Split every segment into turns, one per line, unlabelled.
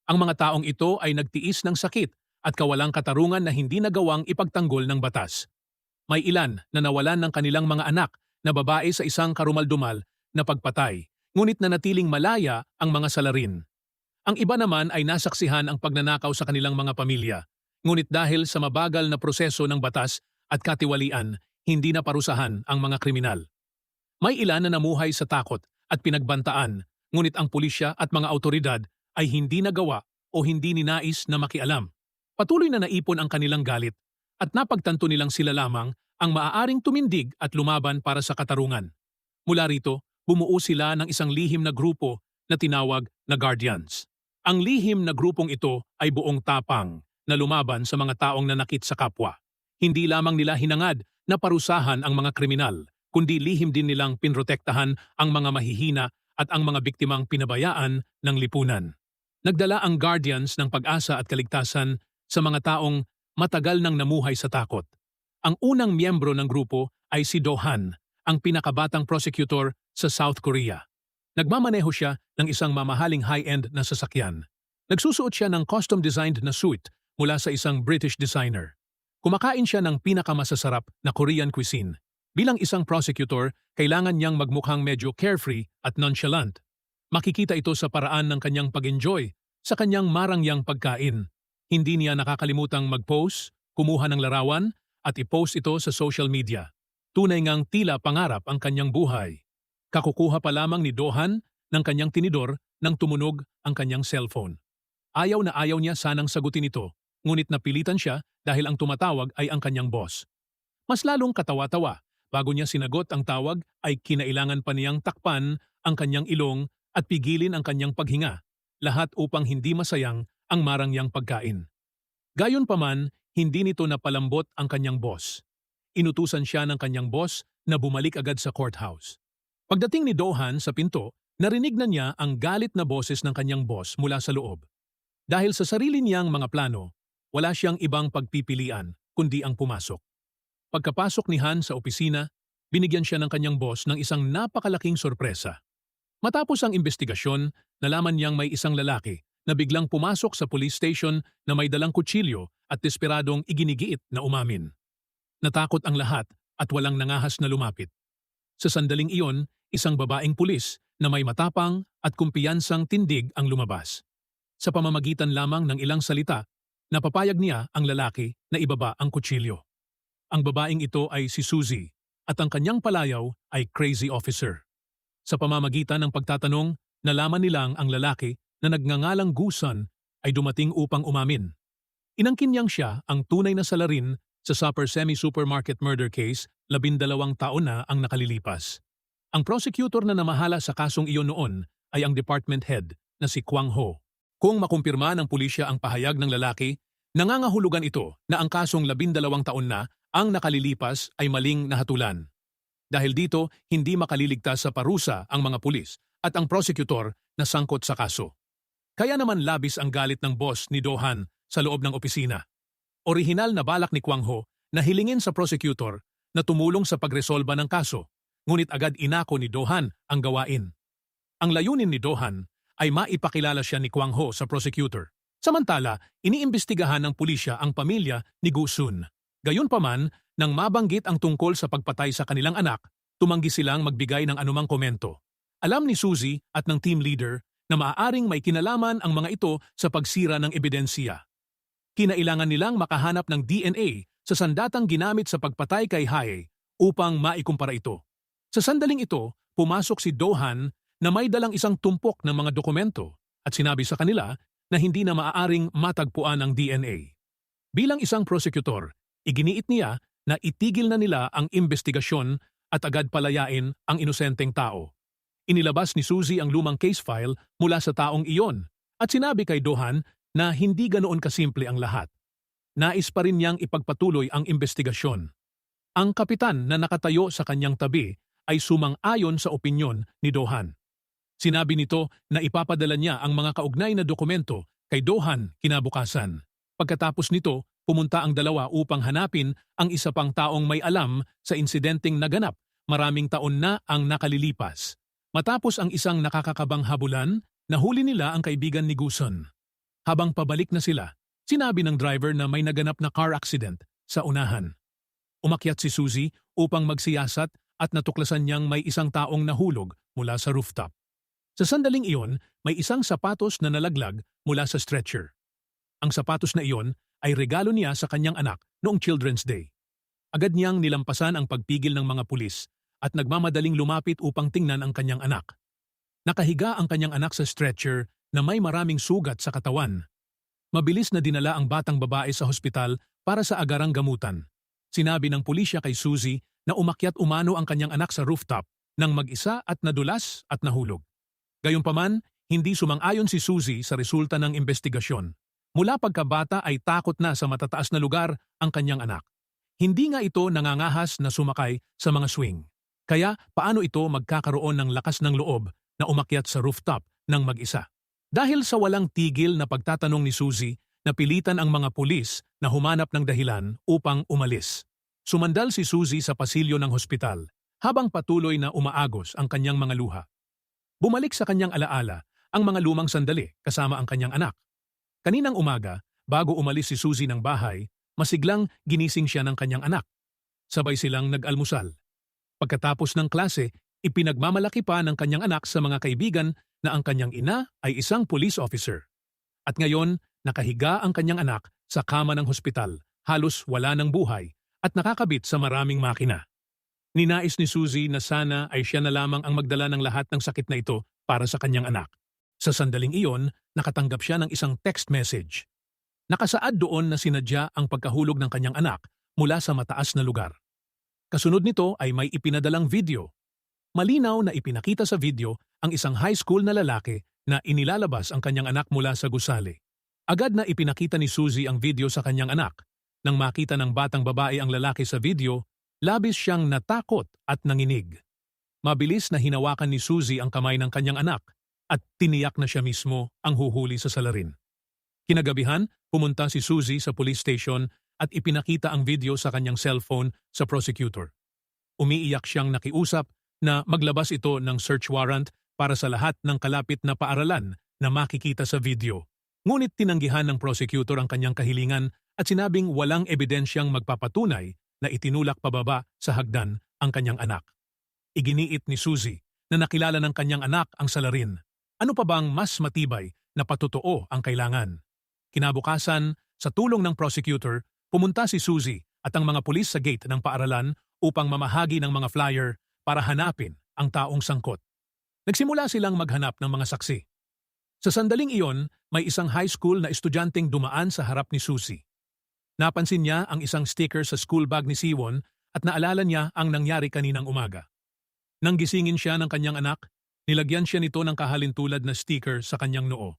Ang mga taong ito ay nagtiis ng sakit at kawalang katarungan na hindi nagawang ipagtanggol ng batas. May ilan na nawalan ng kanilang mga anak na babae sa isang karumaldumal na pagpatay, ngunit nanatiling malaya ang mga salarin. Ang iba naman ay nasaksihan ang pagnanakaw sa kanilang mga pamilya, ngunit dahil sa mabagal na proseso ng batas at katiwalian, hindi na parusahan ang mga kriminal. May ilan na namuhay sa takot at pinagbantaan, ngunit ang pulisya at mga autoridad ay hindi nagawa o hindi ninais na makialam. Patuloy na naipon ang kanilang galit at napagtanto nilang sila lamang ang maaaring tumindig at lumaban para sa katarungan. Mula rito, bumuo sila ng isang lihim na grupo na tinawag na Guardians. Ang lihim na grupong ito ay buong tapang na lumaban sa mga taong nanakit sa kapwa. Hindi lamang nila hinangad na parusahan ang mga kriminal, kundi lihim din nilang pinrotektahan ang mga mahihina at ang mga biktimang pinabayaan ng lipunan. Nagdala ang Guardians ng pag-asa at kaligtasan sa mga taong matagal nang namuhay sa takot. Ang unang miyembro ng grupo ay si Do-han, ang pinakabatang prosecutor sa South Korea. Nagmamaneho siya ng isang mamahaling high-end na sasakyan. Nagsusuot siya ng custom-designed na suit mula sa isang British designer. Kumakain siya ng pinakamasasarap na Korean cuisine. Bilang isang prosecutor, kailangan niyang magmukhang medyo carefree at nonchalant. Makikita ito sa paraan ng kanyang pag-enjoy, sa kanyang marangyang pagkain. Hindi niya nakakalimutang mag-post, kumuha ng larawan, at i-post ito sa social media. Tunay ngang tila pangarap ang kanyang buhay. Kakukuha pa lamang ni Do-han ng kanyang tinidor nang tumunog ang kanyang cellphone. Ayaw na ayaw niya sanang sagutin ito, ngunit napilitan siya dahil ang tumatawag ay ang kanyang boss. Mas lalong katawa-tawa. Bago niya sinagot ang tawag ay kinailangan pa niyang takpan ang kanyang ilong at pigilin ang kanyang paghinga, lahat upang hindi masayang ang marangyang pagkain. Gayunpaman, hindi nito napalambot ang kanyang boss. Inutusan siya ng kanyang boss na bumalik agad sa courthouse. Pagdating ni Do-han sa pinto, narinig na niya ang galit na boses ng kanyang boss mula sa loob. Dahil sa sarili niyang mga plano, wala siyang ibang pagpipilian kundi ang pumasok. Pagkapasok ni Han sa opisina, binigyan siya ng kanyang boss ng isang napakalaking sorpresa. Matapos ang investigasyon, nalaman niyang may isang lalaki na biglang pumasok sa police station na may dalang kutsilyo at desperadong iginigiit na umamin. Natakot ang lahat at walang nangahas na lumapit. Sa sandaling iyon, isang babaeng pulis na may matapang at kumpiyansang tindig ang lumabas. Sa pamamagitan lamang ng ilang salita, napapayag niya ang lalaki na ibaba ang kutsilyo. Ang babaeng ito ay si Suzy at ang kanyang palayaw ay crazy officer. Sa pamamagitan ng pagtatanong, nalaman nilang ang lalaki na nagngangalang Gusan ay dumating upang umamin. Inangkin niyang siya ang tunay na salarin sa Supper Semi-Supermarket murder case, 12 taon na ang nakalilipas. Ang prosecutor na namahala sa kasong iyon noon ay ang department head na si Kwang Ho. Kung makumpirma ng pulisya ang pahayag ng lalaki, nangangahulugan ito na ang kasong 12 taon na ang nakalilipas ay maling nahatulan. Dahil dito, hindi makaliligtas sa parusa ang mga pulis at ang prosecutor na sangkot sa kaso. Kaya naman labis ang galit ng boss ni Do-han sa loob ng opisina. Orihinal na balak ni Kwang Ho na hilingin sa prosecutor na tumulong sa pagresolba ng kaso, ngunit agad inako ni Do-han ang gawain. Ang layunin ni Do-han ay maipakilala siya ni Kwang Ho sa prosecutor. Samantala, iniimbestigahan ng pulisya ang pamilya ni Gusun. Gayunpaman, nang mabanggit ang tungkol sa pagpatay sa kanilang anak, tumanggi silang magbigay ng anumang komento. Alam ni Suzy at ng team leader na maaaring may kinalaman ang mga ito sa pagsira ng ebidensya. Kinailangan nilang makahanap ng DNA sa sandatang ginamit sa pagpatay kay Hae upang maikumpara ito. Sa sandaling ito, pumasok si Do-han na may dalang isang tumpok ng mga dokumento at sinabi sa kanila na hindi na maaaring matagpuan ang DNA. Bilang isang prosecutor, iginiit niya na itigil na nila ang investigasyon at agad palayain ang inosenteng tao. Inilabas ni Suzy ang lumang case file mula sa taong iyon at sinabi kay Do-han na hindi ganoon kasimple ang lahat. Nais pa rin niyang ipagpatuloy ang investigasyon. Ang kapitan na nakatayo sa kanyang tabi ay sumang-ayon sa opinyon ni Do-han. Sinabi nito na ipapadala niya ang mga kaugnay na dokumento kay Do-han kinabukasan. Pagkatapos nito, pumunta ang dalawa upang hanapin ang isa pang taong may alam sa insidenteng naganap, maraming taon na ang nakalilipas. Matapos ang isang nakakakabang habulan, nahuli nila ang kaibigan ni Gusun. Habang pabalik na sila, sinabi ng driver na may naganap na car accident sa unahan. Umakyat si Suzy upang magsiyasat at natuklasan niyang may isang taong nahulog mula sa rooftop. Sa sandaling iyon, may isang sapatos na nalaglag mula sa stretcher. Ang sapatos na iyon ay regalo niya sa kanyang anak noong Children's Day. Agad niyang nilampasan ang pagpigil ng mga pulis at nagmamadaling lumapit upang tingnan ang kanyang anak. Nakahiga ang kanyang anak sa stretcher na may maraming sugat sa katawan. Mabilis na dinala ang batang babae sa hospital para sa agarang gamutan. Sinabi ng pulisya kay Suzy na umakyat umano ang kanyang anak sa rooftop nang mag-isa at nadulas at nahulog. Gayunpaman, hindi sumang-ayon si Suzy sa resulta ng investigasyon. Mula pagkabata ay takot na sa matataas na lugar ang kanyang anak. Hindi nga ito nangangahas na sumakay sa mga swing. Kaya paano ito magkakaroon ng lakas ng loob na umakyat sa rooftop ng mag-isa? Dahil sa walang tigil na pagtatanong ni Suzy, napilitan ang mga pulis na humanap ng dahilan upang umalis. Sumandal si Suzy sa pasilyo ng hospital habang patuloy na umaagos ang kanyang mga luha. Bumalik sa kanyang alaala ang mga lumang sandali kasama ang kanyang anak. Kaninang umaga, bago umalis si Suzy ng bahay, masiglang ginising siya ng kanyang anak. Sabay silang nag-almusal. Pagkatapos ng klase, ipinagmamalaki pa ng kanyang anak sa mga kaibigan na ang kanyang ina ay isang police officer. At ngayon, nakahiga ang kanyang anak sa kama ng hospital, halos wala ng buhay at nakakabit sa maraming makina. Ninais ni Suzy na sana ay siya na lamang ang magdala ng lahat ng sakit na ito para sa kanyang anak. Sa sandaling iyon, nakatanggap siya ng isang text message. Nakasaad doon na sinadya ang pagkahulog ng kanyang anak mula sa mataas na lugar. Kasunod nito ay may ipinadalang video. Malinaw na ipinakita sa video ang isang high school na lalaki na inilalabas ang kanyang anak mula sa gusali. Agad na ipinakita ni Suzy ang video sa kanyang anak. Nang makita ng batang babae ang lalaki sa video, labis siyang natakot at nanginig. Mabilis na hinawakan ni Suzy ang kamay ng kanyang anak at tiniyak na siya mismo ang huhuli sa salarin. Kinagabihan, pumunta si Suzy sa police station at ipinakita ang video sa kanyang cellphone sa prosecutor. Umiiyak siyang nakiusap na maglabas ito ng search warrant para sa lahat ng kalapit na paaralan na makikita sa video. Ngunit tinanggihan ng prosecutor ang kanyang kahilingan at sinabing walang ebidensyang magpapatunay na itinulak pababa sa hagdan ang kanyang anak. Iginiit ni Suzy na nakilala ng kanyang anak ang salarin. Ano pa bang mas matibay na patotoo ang kailangan? Kinabukasan, sa tulong ng prosecutor, pumunta si Suzy at ang mga pulis sa gate ng paaralan upang mamahagi ng mga flyer para hanapin ang taong sangkot. Nagsimula silang maghanap ng mga saksi. Sa sandaling iyon, may isang high school na estudyanteng dumaan sa harap ni Suzy. Napansin niya ang isang sticker sa school bag ni Siwon at naalala niya ang nangyari kaninang umaga. Nang gisingin siya ng kanyang anak, nilagyan siya nito ng kahalintulad na sticker sa kanyang noo.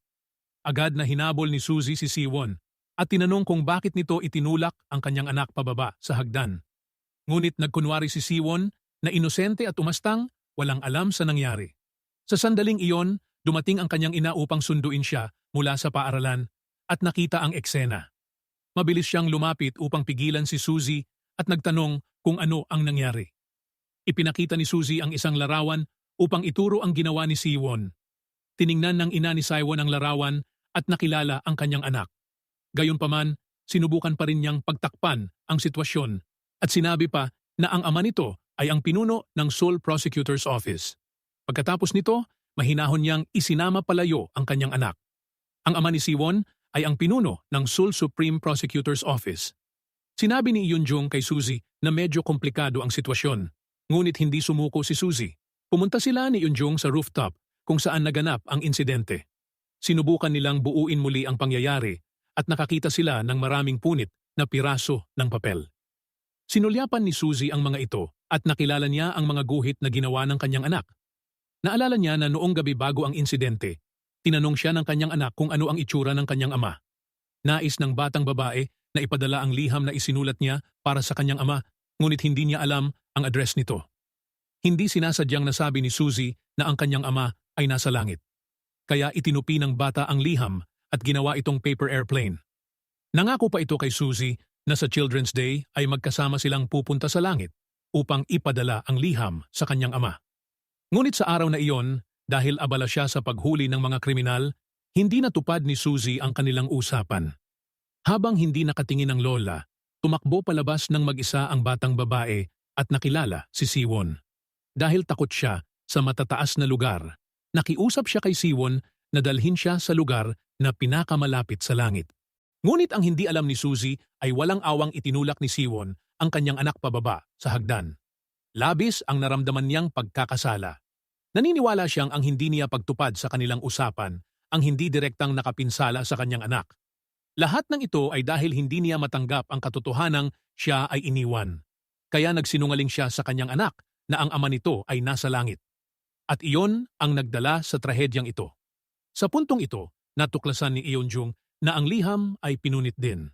Agad na hinabol ni Suzy si Siwon at tinanong kung bakit nito itinulak ang kanyang anak pababa sa hagdan. Ngunit nagkunwari si Siwon na inosente at umastang walang alam sa nangyari. Sa sandaling iyon, dumating ang kanyang ina upang sunduin siya mula sa paaralan at nakita ang eksena. Mabilis siyang lumapit upang pigilan si Suzy at nagtanong kung ano ang nangyari. Ipinakita ni Suzy ang isang larawan upang ituro ang ginawa ni Siwon. Tiningnan ng ina ni Siwon ang larawan at nakilala ang kanyang anak. Gayunpaman, sinubukan pa rin niyang pagtakpan ang sitwasyon at sinabi pa na ang ama nito ay ang pinuno ng Seoul Prosecutor's Office. Pagkatapos nito, mahinahon niyang isinama palayo ang kanyang anak. Ang ama ni Siwon ay ang pinuno ng Seoul Supreme Prosecutor's Office. Sinabi ni Yunjung kay Suzy na medyo komplikado ang sitwasyon, ngunit hindi sumuko si Suzy. Pumunta sila ni Yunjung sa rooftop kung saan naganap ang insidente. Sinubukan nilang buuin muli ang pangyayari at nakakita sila ng maraming punit na piraso ng papel. Sinulyapan ni Suzy ang mga ito at nakilala niya ang mga guhit na ginawa ng kanyang anak. Naalala niya na noong gabi bago ang insidente, tinanong siya ng kanyang anak kung ano ang itsura ng kanyang ama. Nais ng batang babae na ipadala ang liham na isinulat niya para sa kanyang ama, ngunit hindi niya alam ang address nito. Hindi sinasadyang nasabi ni Suzy na ang kanyang ama ay nasa langit. Kaya itinupi ng bata ang liham at ginawa itong paper airplane. Nangako pa ito kay Suzy na sa Children's Day ay magkasama silang pupunta sa langit upang ipadala ang liham sa kanyang ama. Ngunit sa araw na iyon, dahil abala siya sa paghuli ng mga kriminal, Hindi natupad ni Suzy ang kanilang usapan. Habang hindi nakatingin ang lola, tumakbo palabas ng mag-isa ang batang babae at nakilala si Siwon. Dahil takot siya sa matataas na lugar, nakiusap siya kay Siwon na dalhin siya sa lugar na pinakamalapit sa langit. Ngunit ang hindi alam ni Suzy ay walang awang itinulak ni Siwon ang kanyang anak pababa sa hagdan. Labis ang naramdaman niyang pagkakasala. Naniniwala siyang ang hindi niya pagtupad sa kanilang usapan ang hindi direktang nakapinsala sa kanyang anak. Lahat ng ito ay dahil hindi niya matanggap ang katotohanang siya ay iniwan. Kaya nagsinungaling siya sa kanyang anak na ang ama nito ay nasa langit. At iyon ang nagdala sa trahedyang ito. Sa puntong ito, natuklasan ni Eunjung na ang liham ay pinunit din.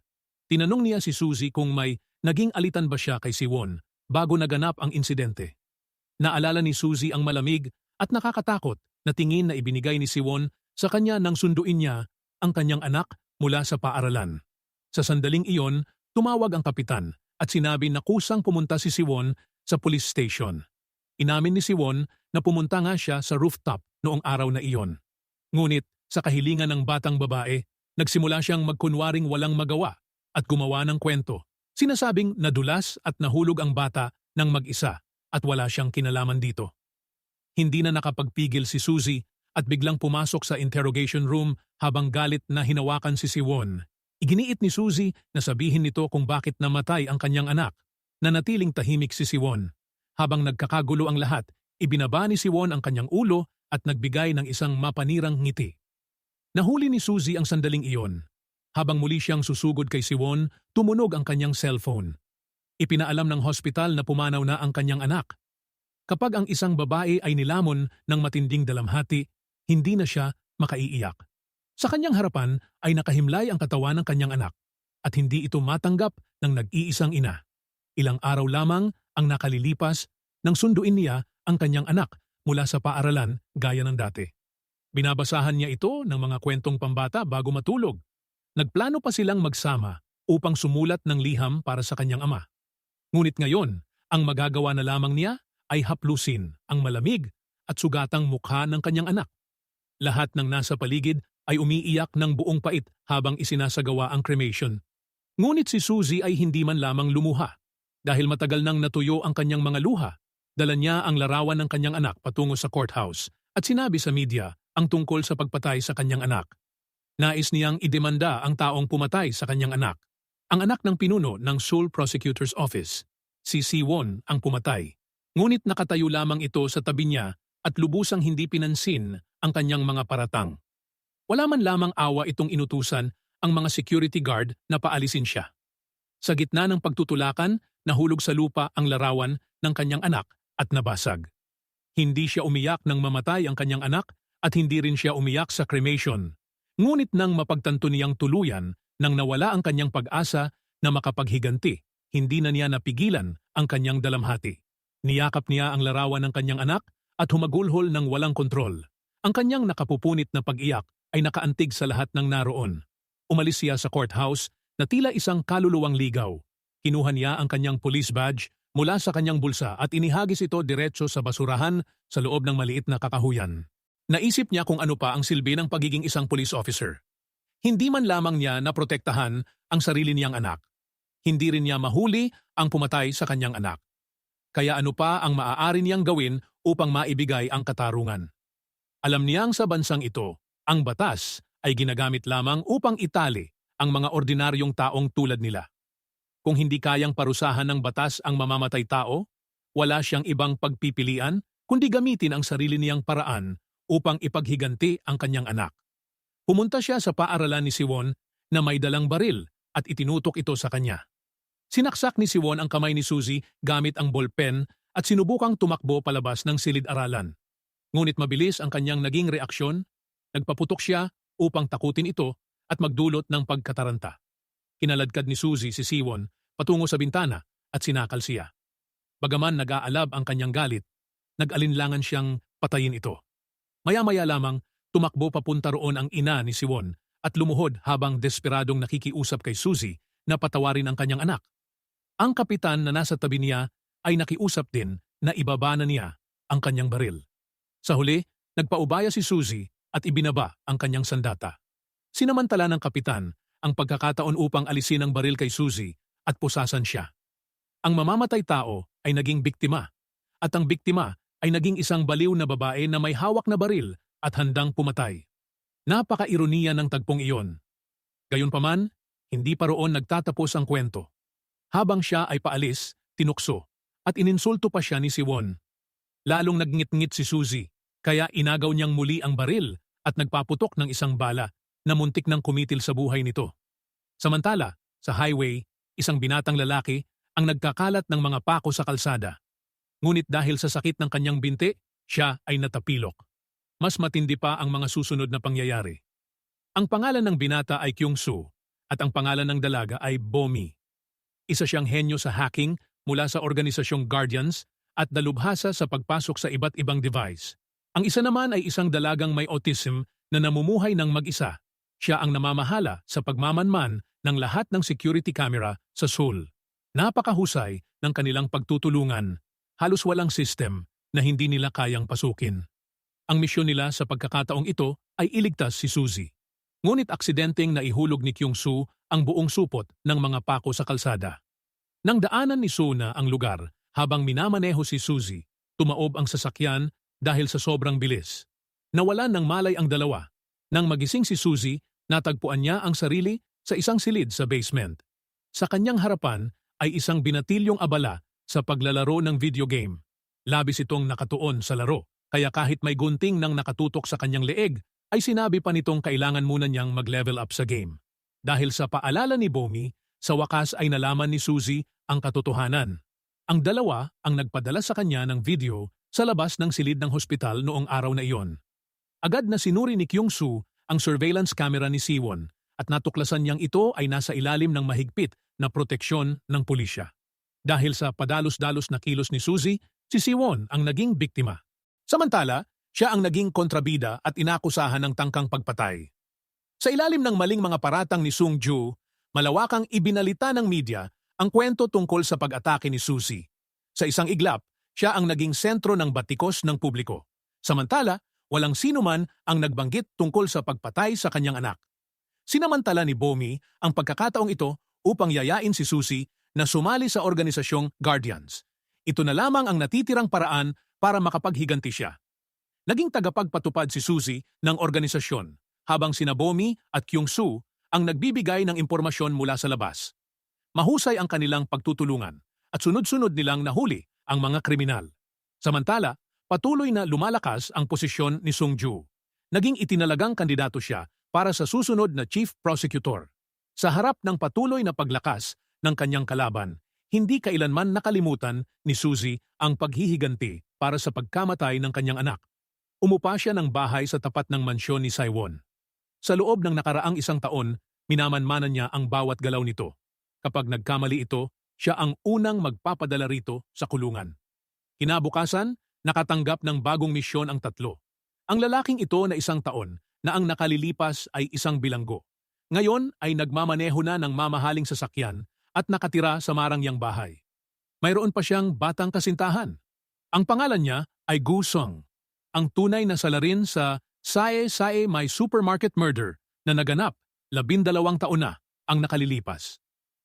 Tinanong niya si Suzy kung may naging alitan ba siya kay Siwon bago naganap ang insidente. Naalala ni Suzy ang malamig at nakakatakot na tingin na ibinigay ni Siwon sa kanya nang sunduin niya ang kanyang anak mula sa paaralan. Sa sandaling iyon, tumawag ang kapitan at sinabi na kusang pumunta si Siwon sa police station. Inamin ni Siwon na pumunta nga siya sa rooftop noong araw na iyon. Ngunit sa kahilingan ng batang babae, nagsimula siyang magkunwaring walang magawa at gumawa ng kwento. Sinasabing nadulas at nahulog ang bata ng mag-isa at wala siyang kinalaman dito. Hindi na nakapagpigil si Suzy at biglang pumasok sa interrogation room habang galit na hinawakan si Siwon. Iginiit ni Suzy na sabihin nito kung bakit namatay ang kanyang anak. Nanatiling tahimik si Siwon. Habang nagkakagulo ang lahat, ibinaba ni Siwon ang kanyang ulo at nagbigay ng isang mapanirang ngiti. Nahuli ni Suzy ang sandaling iyon. Habang muli siyang susugod kay Siwon, tumunog ang kanyang cellphone. Ipinaalam ng hospital na pumanaw na ang kanyang anak. Kapag ang isang babae ay nilamon ng matinding dalamhati, hindi na siya makaiiyak. Sa kanyang harapan ay nakahimlay ang katawan ng kanyang anak at hindi ito matanggap ng nag-iisang ina. Ilang araw lamang ang nakalilipas nang sunduin niya ang kanyang anak mula sa paaralan gaya ng dati. Binabasahan niya ito ng mga kwentong pambata bago matulog. Nagplano pa silang magsama upang sumulat ng liham para sa kanyang ama. Ngunit ngayon, ang magagawa na lamang niya ay haplusin ang malamig at sugatang mukha ng kanyang anak. Lahat ng nasa paligid ay umiiyak ng buong pait habang isinasagawa ang cremation. Ngunit si Suzy ay hindi man lamang lumuha. Dahil matagal nang natuyo ang kanyang mga luha, dala niya ang larawan ng kanyang anak patungo sa courthouse at sinabi sa media ang tungkol sa pagpatay sa kanyang anak. Nais niyang idemanda ang taong pumatay sa kanyang anak. Ang anak ng pinuno ng Seoul Prosecutor's Office, si Siwon, ang pumatay. Ngunit nakatayo lamang ito sa tabi niya at lubusang hindi pinansin ang kanyang mga paratang. Wala man lamang awa itong inutusan ang mga security guard na paalisin siya. Sa gitna ng pagtutulakan, nahulog sa lupa ang larawan ng kanyang anak at nabasag. Hindi siya umiyak nang mamatay ang kanyang anak at hindi rin siya umiyak sa cremation. Ngunit nang mapagtanto niyang tuluyan nang nawala ang kanyang pag-asa na makapaghiganti, hindi na niya napigilan ang kanyang dalamhati. Niyakap niya ang larawan ng kanyang anak at humagulhol ng walang kontrol. Ang kanyang nakapupunit na pag-iyak ay nakaantig sa lahat ng naroon. Umalis siya sa courthouse na tila isang kaluluwang ligaw. Kinuha niya ang kanyang police badge mula sa kanyang bulsa at inihagis ito diretso sa basurahan sa loob ng maliit na kakahuyan. Naisip niya kung ano pa ang silbi ng pagiging isang police officer. Hindi man lamang niya naprotektahan ang sarili niyang anak. Hindi rin niya mahuli ang pumatay sa kanyang anak. Kaya ano pa ang maaari niyang gawin upang maibigay ang katarungan? Alam niyang sa bansang ito, ang batas ay ginagamit lamang upang itali ang mga ordinaryong taong tulad nila. Kung hindi kayang parusahan ng batas ang mamamatay tao, wala siyang ibang pagpipilian kundi gamitin ang sarili niyang paraan upang ipaghiganti ang kanyang anak. Pumunta siya sa paaralan ni Siwon na may dalang baril at itinutok ito sa kanya. Sinaksak ni Siwon ang kamay ni Suzy gamit ang ballpen at sinubukang tumakbo palabas ng silid-aralan. Ngunit mabilis ang kanyang naging reaksyon, nagpaputok siya upang takutin ito at magdulot ng pagkataranta. Kinaladkad ni Suzy si Siwon patungo sa bintana at sinakal siya. Bagaman nag-aalab ang kanyang galit, nag-alinlangan siyang patayin ito. Maya-maya lamang, tumakbo papunta roon ang ina ni Siwon at lumuhod habang desperadong nakikiusap kay Suzy na patawarin ang kanyang anak. Ang kapitan na nasa tabi niya ay nakiusap din na ibaba na niya ang kanyang baril. Sa huli, nagpaubaya si Suzy at ibinaba ang kanyang sandata. Sinamantala ng kapitan ang pagkakataon upang alisin ang baril kay Suzy at pusasan siya. Ang mamamatay tao ay naging biktima at ang biktima ay naging isang baliw na babae na may hawak na baril at handang pumatay. Napaka-ironiya ng tagpong iyon. Gayunpaman, hindi pa roon nagtatapos ang kwento. Habang siya ay paalis, tinukso at ininsulto pa siya ni Siwon. Lalong nagngit-ngit si Suzy, kaya inagaw niyang muli ang baril at nagpaputok ng isang bala na muntik ng kumitil sa buhay nito. Samantala, sa highway, isang binatang lalaki ang nagkakalat ng mga pako sa kalsada. Ngunit dahil sa sakit ng kanyang binti, siya ay natapilok. Mas matindi pa ang mga susunod na pangyayari. Ang pangalan ng binata ay Kyung-soo at ang pangalan ng dalaga ay Bomi. Isa siyang henyo sa hacking mula sa organisasyong Guardians at dalubhasa sa pagpasok sa iba't ibang device. Ang isa naman ay isang dalagang may autism na namumuhay ng mag-isa. Siya ang namamahala sa pagmamanman ng lahat ng security camera sa Seoul. Napakahusay ng kanilang pagtutulungan. Halos walang system na hindi nila kayang pasukin. Ang misyon nila sa pagkakataong ito ay iligtas si Suzy. Ngunit aksidenteng naihulog ni Kyung-soo ang buong supot ng mga pako sa kalsada. Nang daanan ni Suna ang lugar habang minamaneho si Suzy, tumaob ang sasakyan dahil sa sobrang bilis. Nawalan ng malay ang dalawa. Nang magising si Suzy, natagpuan niya ang sarili sa isang silid sa basement. Sa kanyang harapan ay isang binatilyong abala sa paglalaro ng video game. Labis itong nakatuon sa laro, kaya kahit may gunting nang nakatutok sa kanyang leeg, ay sinabi pa nitong kailangan muna niyang mag-level up sa game. Dahil sa paalala ni Bomi, sa wakas ay nalaman ni Suzy ang katotohanan. Ang dalawa ang nagpadala sa kanya ng video sa labas ng silid ng hospital noong araw na iyon. Agad na sinuri ni Kyung-soo ang surveillance camera ni Siwon at natuklasan niyang ito ay nasa ilalim ng mahigpit na proteksyon ng pulisya. Dahil sa padalos-dalos na kilos ni Suzy, si Siwon ang naging biktima. Samantala, siya ang naging kontrabida at inakusahan ng tangkang pagpatay. Sa ilalim ng maling mga paratang ni Sung-ju, malawakang ibinalita ng media ang kwento tungkol sa pag-atake ni Suzy. Sa isang iglap, siya ang naging sentro ng batikos ng publiko. Samantala, walang sino man ang nagbanggit tungkol sa pagpatay sa kanyang anak. Sinamantala ni Bomi ang pagkakataong ito upang yayain si Suzy na sumali sa organisasyong Guardians. Ito na lamang ang natitirang paraan para makapaghiganti siya. Naging tagapagpatupad si Suzy ng organisasyon, habang sina Bomi at Kyung-soo ang nagbibigay ng impormasyon mula sa labas. Mahusay ang kanilang pagtutulungan at sunod-sunod nilang nahuli ang mga kriminal. Samantala, patuloy na lumalakas ang posisyon ni Sung-ju. Naging itinalagang kandidato siya para sa susunod na chief prosecutor. Sa harap ng patuloy na paglakas ng kanyang kalaban, hindi kailanman nakalimutan ni Suzy ang paghihiganti para sa pagkamatay ng kanyang anak. Umupa siya ng bahay sa tapat ng mansyon ni Siwon. Sa loob ng nakaraang isang taon, minamanmanan niya ang bawat galaw nito. Kapag nagkamali ito, siya ang unang magpapadala rito sa kulungan. Kinabukasan, nakatanggap ng bagong misyon ang tatlo. Ang lalaking ito na isang taon na ang nakalilipas ay isang bilanggo. Ngayon ay nagmamaneho na ng mamahaling sasakyan at nakatira sa marangyang bahay. Mayroon pa siyang batang kasintahan. Ang pangalan niya ay Gu Sung, ang tunay na salarin sa Sae Sae My Supermarket Murder na naganap 12 taon na ang nakalilipas.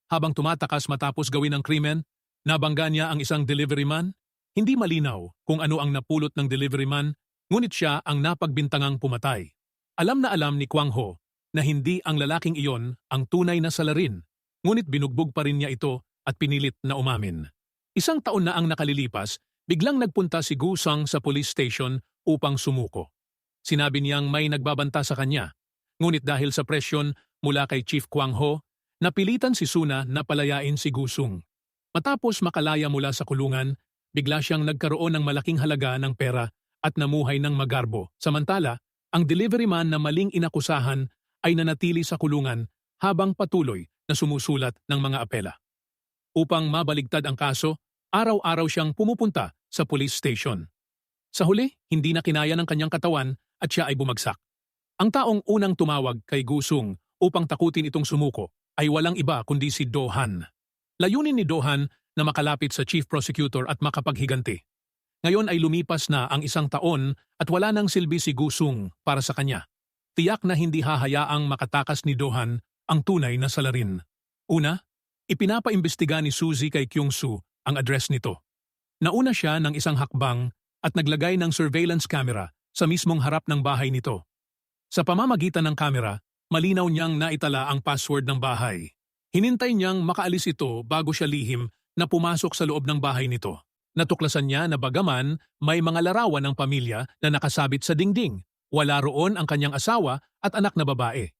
Habang tumatakas matapos gawin ang krimen, nabangga niya ang isang delivery man. Hindi malinaw kung ano ang napulot ng delivery man, ngunit siya ang napagbintangang pumatay. Alam na alam ni Kwang Ho na hindi ang lalaking iyon ang tunay na salarin, ngunit binugbog pa rin niya ito at pinilit na umamin. Isang taon na ang nakalilipas, biglang nagpunta si Gu Sung sa police station upang sumuko. Sinabi niyang may nagbabanta sa kanya, ngunit dahil sa presyon mula kay Chief Kwang Ho, napilitan si Suna na palayain si Gu Sung. Matapos makalaya mula sa kulungan, bigla siyang nagkaroon ng malaking halaga ng pera at namuhay ng magarbo. Samantala, ang delivery man na maling inakusahan ay nanatili sa kulungan habang patuloy na sumusulat ng mga apela. Upang mabaligtad ang kaso, araw-araw siyang pumupunta sa police station. Sa huli, hindi na kinaya ng kanyang katawan at siya ay bumagsak. Ang taong unang tumawag kay Gu Sung upang takutin itong sumuko ay walang iba kundi si Do Han. Layunin ni Do Han na makalapit sa chief prosecutor at makapaghiganti. Ngayon ay lumipas na ang 1 taon at wala nang silbi si Gusung para sa kanya. Tiyak na hindi hahayaang makatakas ni Do-han ang tunay na salarin. Una, ipinapaimbestiga ni Suzy kay Kyung-soo ang address nito. Nauna siya ng isang hakbang at naglagay ng surveillance camera sa mismong harap ng bahay nito. Sa pamamagitan ng camera, malinaw niyang naitala ang password ng bahay. Hinintay niyang makaalis ito bago siya lihim na pumasok sa loob ng bahay nito. Natuklasan niya na bagaman may mga larawan ng pamilya na nakasabit sa dingding, wala roon ang kanyang asawa at anak na babae.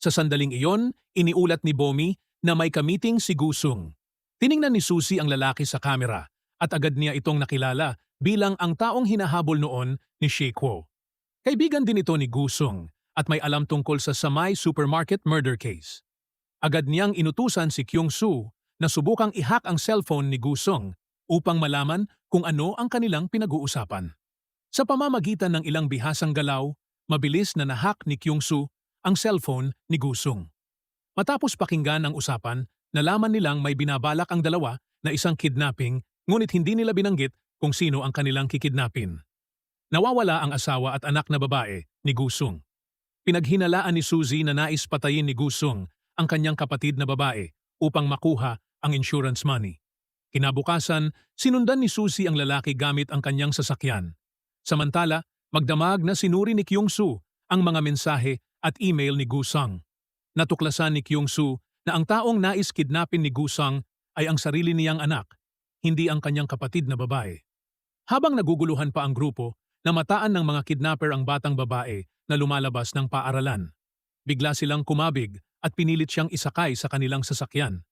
Sa sandaling iyon, iniulat ni Bomi na may kamiting si Gusung. Tiningnan ni Suzy ang lalaki sa kamera at agad niya itong nakilala bilang ang taong hinahabol noon ni Shekwo. Kaibigan din ito ni Gusung at may alam tungkol sa Samay Supermarket murder case. Agad niyang inutusan si Kyung-soo na subukang i-hack ang cellphone ni Gusung upang malaman kung ano ang kanilang pinag-uusapan. Sa pamamagitan ng ilang bihasang galaw, mabilis na nahack ni Kyung-soo ang cellphone ni Gusung. Matapos pakinggan ang usapan, nalaman nilang may binabalak ang dalawa na isang kidnapping ngunit hindi nila binanggit kung sino ang kanilang kikidnapin. Nawawala ang asawa at anak na babae ni Gusung. Pinaghinalaan ni Suzy na nais patayin ni Gusung ang kanyang kapatid na babae upang makuha ang insurance money. Kinabukasan, sinundan ni Suzy ang lalaki gamit ang kanyang sasakyan. Samantala, magdamag na sinuri ni Kyung-soo ang mga mensahe at email ni Gusung. Natuklasan ni Kyung-soo na ang taong nais kidnapin ni Gusung ay ang sarili niyang anak, hindi ang kanyang kapatid na babae. Habang naguguluhan pa ang grupo, namataan ng mga kidnapper ang batang babae na lumalabas ng paaralan. Bigla silang kumabig at pinilit siyang isakay sa kanilang sasakyan.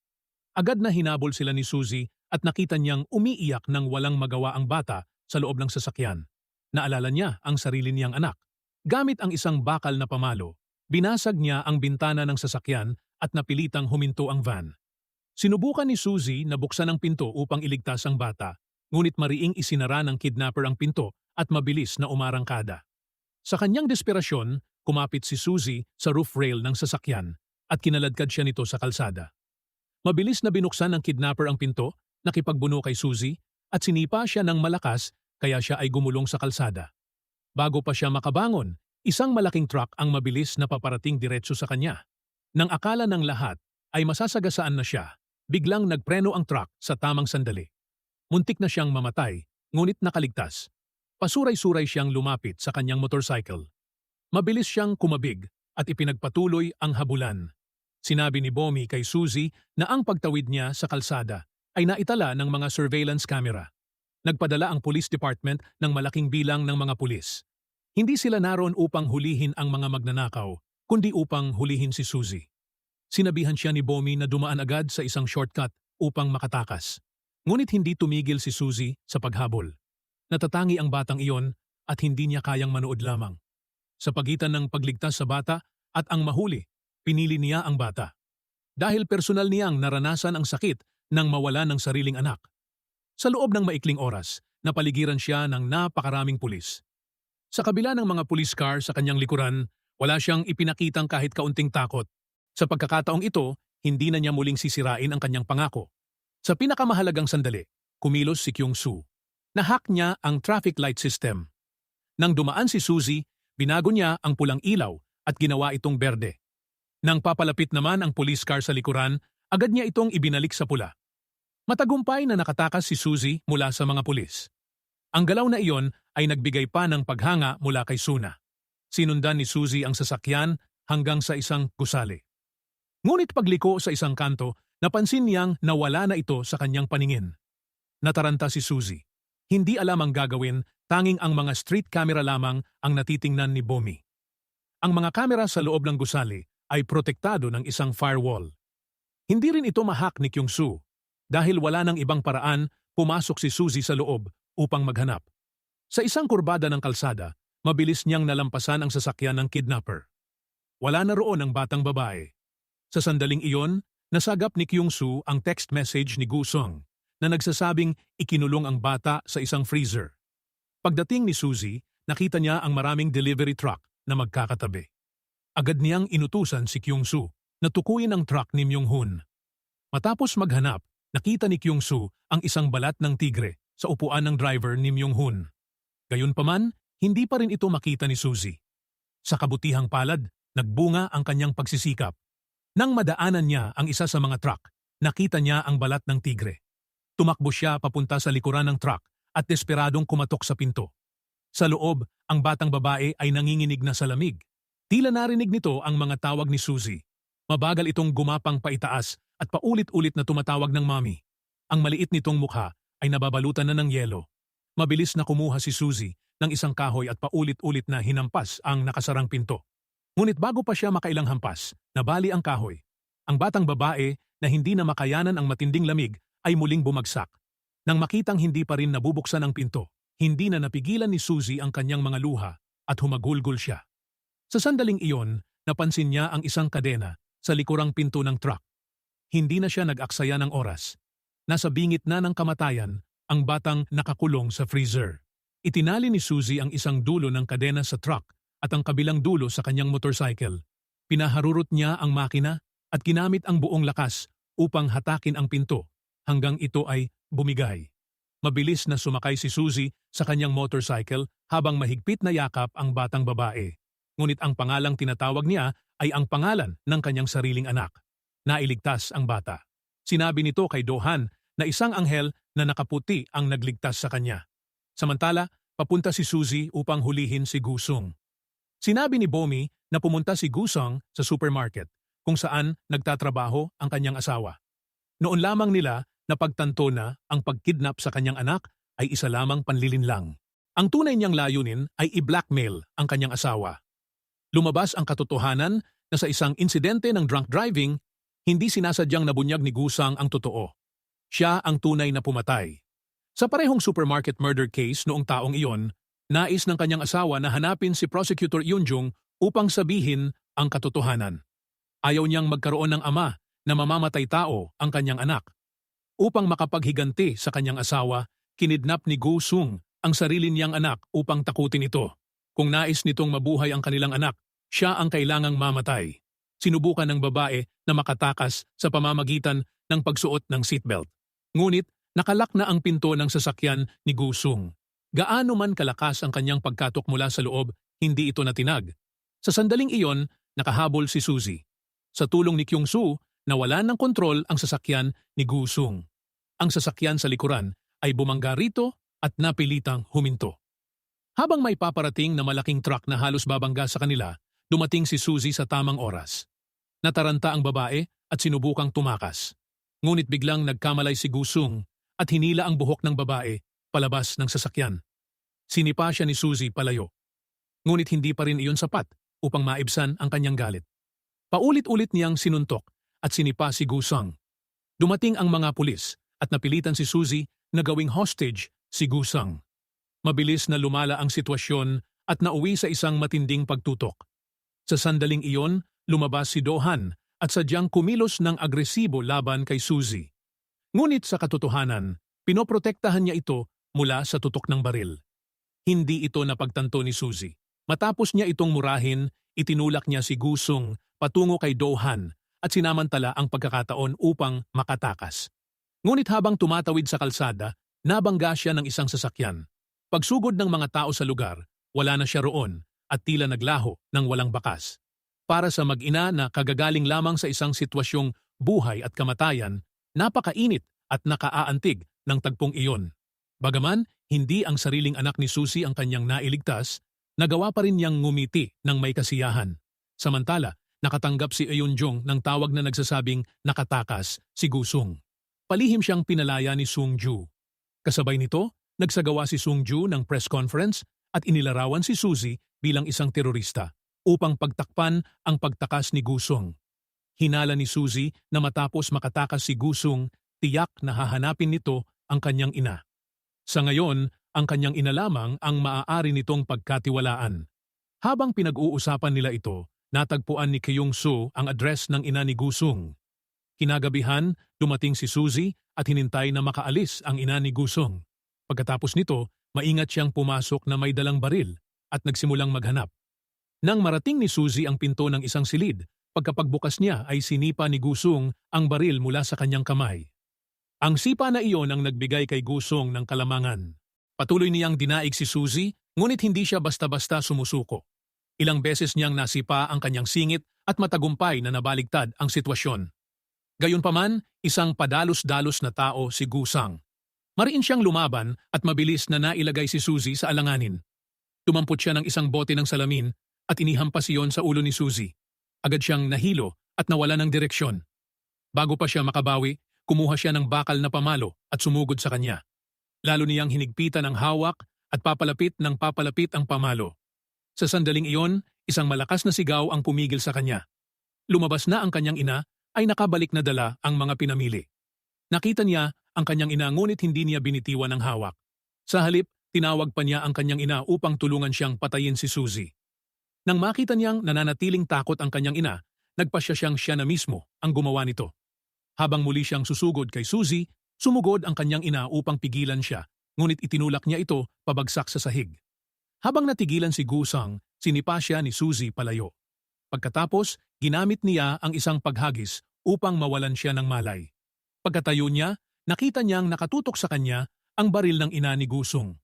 Agad na hinabol sila ni Suzy at nakita niyang umiiyak nang walang magawa ang bata sa loob ng sasakyan. Naalala niya ang sarili niyang anak. Gamit ang isang bakal na pamalo, binasag niya ang bintana ng sasakyan at napilitang huminto ang van. Sinubukan ni Suzy na buksan ang pinto upang iligtas ang bata, ngunit mariing isinara ng kidnapper ang pinto at mabilis na umarangkada. Sa kanyang desperasyon, kumapit si Suzy sa roof rail ng sasakyan at kinaladkad siya nito sa kalsada. Mabilis na binuksan ng kidnapper ang pinto, nakipagbuno kay Suzy at sinipa siya ng malakas kaya siya ay gumulong sa kalsada. Bago pa siya makabangon, isang malaking truck ang mabilis na paparating diretso sa kanya. Nang akala ng lahat ay masasagasaan na siya, biglang nagpreno ang truck sa tamang sandali. Muntik na siyang mamatay, ngunit nakaligtas. Pasuray-suray siyang lumapit sa kanyang motorcycle. Mabilis siyang kumabig at ipinagpatuloy ang habulan. Sinabi ni Bomi kay Suzy na ang pagtawid niya sa kalsada ay naitala ng mga surveillance camera. Nagpadala ang police department ng malaking bilang ng mga pulis. Hindi sila naroon upang hulihin ang mga magnanakaw, kundi upang hulihin si Suzy. Sinabihan siya ni Bomi na dumaan agad sa isang shortcut upang makatakas. Ngunit hindi tumigil si Suzy sa paghabol. Natatangi ang batang iyon at hindi niya kayang manood lamang. Sa pagitan ng pagligtas sa bata at ang mahuli, pinili niya ang bata. Dahil personal niyang naranasan ang sakit nang mawala ng sariling anak. Sa loob ng maikling oras, napaligiran siya ng napakaraming pulis. Sa kabila ng mga police car sa kanyang likuran, wala siyang ipinakitang kahit kaunting takot. Sa pagkakataong ito, hindi na niya muling sisirain ang kanyang pangako. Sa pinakamahalagang sandali, kumilos si Kyung-soo. Nahack niya ang traffic light system. Nang dumaan si Suzy, binago niya ang pulang ilaw at ginawa itong berde. Nang papalapit naman ang police car sa likuran, agad niya itong ibinalik sa pula. Matagumpay na nakatakas si Suzy mula sa mga pulis. Ang galaw na iyon ay nagbigay pa ng paghanga mula kay Suna. Sinundan ni Suzy ang sasakyan hanggang sa isang gusali. Ngunit pagliko sa isang kanto, napansin niyang nawala na ito sa kanyang paningin. Nataranta si Suzy. Hindi alam ang gagawin, tanging ang mga street camera lamang ang natitingnan ni Bomi. Ang mga kamera sa loob ng gusali ay protektado ng isang firewall. Hindi rin ito mahack ni Kyung-soo. Dahil wala nang ibang paraan, pumasok si Suzy sa loob upang maghanap. Sa isang kurbada ng kalsada, mabilis niyang nalampasan ang sasakyan ng kidnapper. Wala na roon ang batang babae. Sa sandaling iyon, nasagap ni Kyung-soo ang text message ni Gusung na nagsasabing ikinulong ang bata sa isang freezer. Pagdating ni Suzy, nakita niya ang maraming delivery truck na magkakatabi. Agad niyang inutusan si Kyung-soo na tukuyin ang truck ni Myung-hun. Matapos maghanap, nakita ni Kyung-soo ang isang balat ng tigre sa upuan ng driver ni Myung-hun. Gayunpaman, hindi pa rin ito makita ni Suzy. Sa kabutihang palad, nagbunga ang kanyang pagsisikap. Nang madaanan niya ang isa sa mga truck, nakita niya ang balat ng tigre. Tumakbo siya papunta sa likuran ng truck at desperadong kumatok sa pinto. Sa loob, ang batang babae ay nanginginig na sa lamig. Tila narinig nito ang mga tawag ni Suzy. Mabagal itong gumapang paitaas at paulit-ulit na tumatawag ng mommy. Ang maliit nitong mukha ay nababalutan na ng yelo. Mabilis na kumuha si Suzy ng isang kahoy at paulit-ulit na hinampas ang nakasarang pinto. Ngunit bago pa siya makailang hampas, nabali ang kahoy. Ang batang babae na hindi na makayanan ang matinding lamig ay muling bumagsak. Nang makitang hindi pa rin nabubuksan ang pinto, hindi na napigilan ni Suzy ang kanyang mga luha at humagulgol siya. Sa sandaling iyon, napansin niya ang isang kadena sa likurang pinto ng truck. Hindi na siya nag-aksaya ng oras. Nasa bingit na ng kamatayan ang batang nakakulong sa freezer. Itinali ni Suzy ang isang dulo ng kadena sa truck at ang kabilang dulo sa kanyang motorcycle. Pinaharurot niya ang makina at ginamit ang buong lakas upang hatakin ang pinto hanggang ito ay bumigay. Mabilis na sumakay si Suzy sa kanyang motorcycle habang mahigpit na yakap ang batang babae. Ngunit ang pangalang tinatawag niya ay ang pangalan ng kanyang sariling anak. Nailigtas ang bata. Sinabi nito kay Do-han na isang anghel na nakaputi ang nagligtas sa kanya. Samantala, papunta si Suzy upang hulihin si Gusong. Sinabi ni Bomi na pumunta si Gusong sa supermarket kung saan nagtatrabaho ang kanyang asawa. Noon lamang nila napagtanto na ang pagkidnap sa kanyang anak ay isa lamang panlilinlang. Ang tunay niyang layunin ay i-blackmail ang kanyang asawa. Lumabas ang katotohanan na sa isang insidente ng drunk driving, hindi sinasadyang nabunyag ni Gusang ang totoo. Siya ang tunay na pumatay. Sa parehong supermarket murder case noong taong iyon, nais ng kanyang asawa na hanapin si Prosecutor Yoon-jung upang sabihin ang katotohanan. Ayaw niyang magkaroon ng ama na mamamatay tao ang kanyang anak. Upang makapaghiganti sa kanyang asawa, kinidnap ni Gusung ang sarili niyang anak upang takutin ito. Kung nais nitong mabuhay ang kanilang anak, siya ang kailangang mamatay. Sinubukan ng babae na makatakas sa pamamagitan ng pagsuot ng seatbelt. Ngunit nakalak na ang pinto ng sasakyan ni Gusung. Gaano man kalakas ang kanyang pagkatok mula sa loob, hindi ito natinag. Sa sandaling iyon, nakahabol si Suzy. Sa tulong ni Kyung-soo, nawalan ng kontrol ang sasakyan ni Gusung. Ang sasakyan sa likuran ay bumangga rito at napilitang huminto. Habang may paparating na malaking truck na halos babangga sa kanila, dumating si Suzy sa tamang oras. Nataranta ang babae at sinubukang tumakas. Ngunit biglang nagkamalay si Gusung at hinila ang buhok ng babae palabas ng sasakyan. Sinipa siya ni Suzy palayo. Ngunit hindi pa rin iyon sapat upang maibsan ang kanyang galit. Paulit-ulit niyang sinuntok at sinipa si Gusung. Dumating ang mga pulis at napilitan si Suzy na gawing hostage si Gusung. Mabilis na lumala ang sitwasyon at nauwi sa isang matinding pagtutok. Sa sandaling iyon, lumabas si Do-han at sadyang kumilos ng agresibo laban kay Suzy. Ngunit sa katotohanan, pinoprotektahan niya ito mula sa tutok ng baril. Hindi ito napagtanto ni Suzy. Matapos niya itong murahin, itinulak niya si Gusung patungo kay Do-han at sinamantala ang pagkakataon upang makatakas. Ngunit habang tumatawid sa kalsada, nabangga siya ng isang sasakyan. Pagsugod ng mga tao sa lugar, wala na siya roon at tila naglaho ng walang bakas. Para sa mag-ina na kagagaling lamang sa isang sitwasyong buhay at kamatayan, napakainit at nakaaantig ng tagpong iyon. Bagaman, hindi ang sariling anak ni Suzy ang kanyang nailigtas, nagawa pa rin niyang ngumiti ng may kasiyahan. Samantala, nakatanggap si Eun-jung ng tawag na nagsasabing nakatakas si Gusung. Palihim siyang pinalaya ni Sung-ju. Kasabay nito, nagsagawa si Sung-ju ng press conference at inilarawan si Suzy bilang isang terorista upang pagtakpan ang pagtakas ni Gusung. Hinala ni Suzy na matapos makatakas si Gusung, tiyak na hahanapin nito ang kanyang ina. Sa ngayon, ang kanyang ina lamang ang maaari nitong pagkatiwalaan. Habang pinag-uusapan nila ito, natagpuan ni Kyung-soo ang address ng ina ni Gusung. Kinagabihan, dumating si Suzy at hinintay na makaalis ang ina ni Gusung. Pagkatapos nito, maingat siyang pumasok na may dalang baril at nagsimulang maghanap. Nang marating ni Suzy ang pinto ng isang silid, pagkapagbukas niya ay sinipa ni Gusung ang baril mula sa kanyang kamay. Ang sipa na iyon ang nagbigay kay Gusong ng kalamangan. Patuloy niyang dinaig si Suzy, ngunit hindi siya basta-basta sumusuko. Ilang beses niyang nasipa ang kanyang singit at matagumpay na nabaligtad ang sitwasyon. Gayunpaman, isang padalos-dalos na tao si Gusang. Mariin siyang lumaban at mabilis na nailagay si Suzy sa alanganin. Tumampot siya ng isang bote ng salamin at inihampas iyon sa ulo ni Suzy. Agad siyang nahilo at nawala ng direksyon. Bago pa siya makabawi, kumuha siya ng bakal na pamalo at sumugod sa kanya. Lalo niyang hinigpitan ang hawak at papalapit ang pamalo. Sa sandaling iyon, isang malakas na sigaw ang pumigil sa kanya. Lumabas na ang kanyang ina ay nakabalik na dala ang mga pinamili. Nakita niya ang kanyang ina ngunit hindi niya binitiwan ang hawak. Sa halip, tinawag pa niya ang kanyang ina upang tulungan siyang patayin si Suzy. Nang makita niyang nananatiling takot ang kanyang ina, nagpasya siyang siya na mismo ang gumawa nito. Habang muli siyang susugod kay Suzy, sumugod ang kanyang ina upang pigilan siya, ngunit itinulak niya ito pabagsak sa sahig. Habang natigilan si Gusang, sinipa siya ni Suzy palayo. Pagkatapos, ginamit niya ang isang paghagis upang mawalan siya ng malay. Pagkatayo niya, nakita niyang nakatutok sa kanya ang baril ng ina ni Gusong.